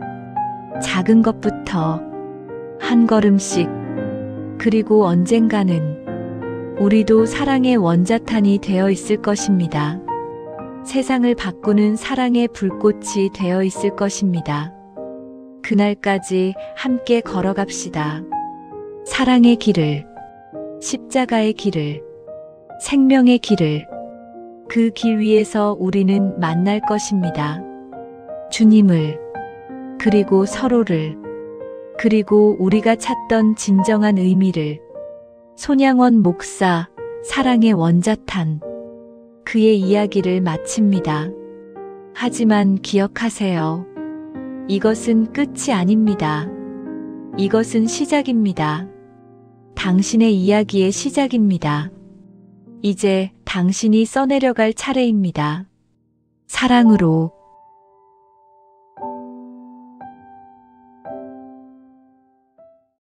작은 것부터 한 걸음씩, 그리고 언젠가는 우리도 사랑의 원자탄이 되어 있을 것입니다. 세상을 바꾸는 사랑의 불꽃이 되어 있을 것입니다. 그날까지 함께 걸어갑시다. 사랑의 길을, 십자가의 길을, 생명의 길을, 그 길 위에서 우리는 만날 것입니다. 주님을, 그리고 서로를, 그리고 우리가 찾던 진정한 의미를. 손양원 목사, 사랑의 원자탄. 그의 이야기를 마칩니다. 하지만 기억하세요. 이것은 끝이 아닙니다. 이것은 시작입니다. 당신의 이야기의 시작입니다. 이제 당신이 써내려갈 차례입니다. 사랑으로,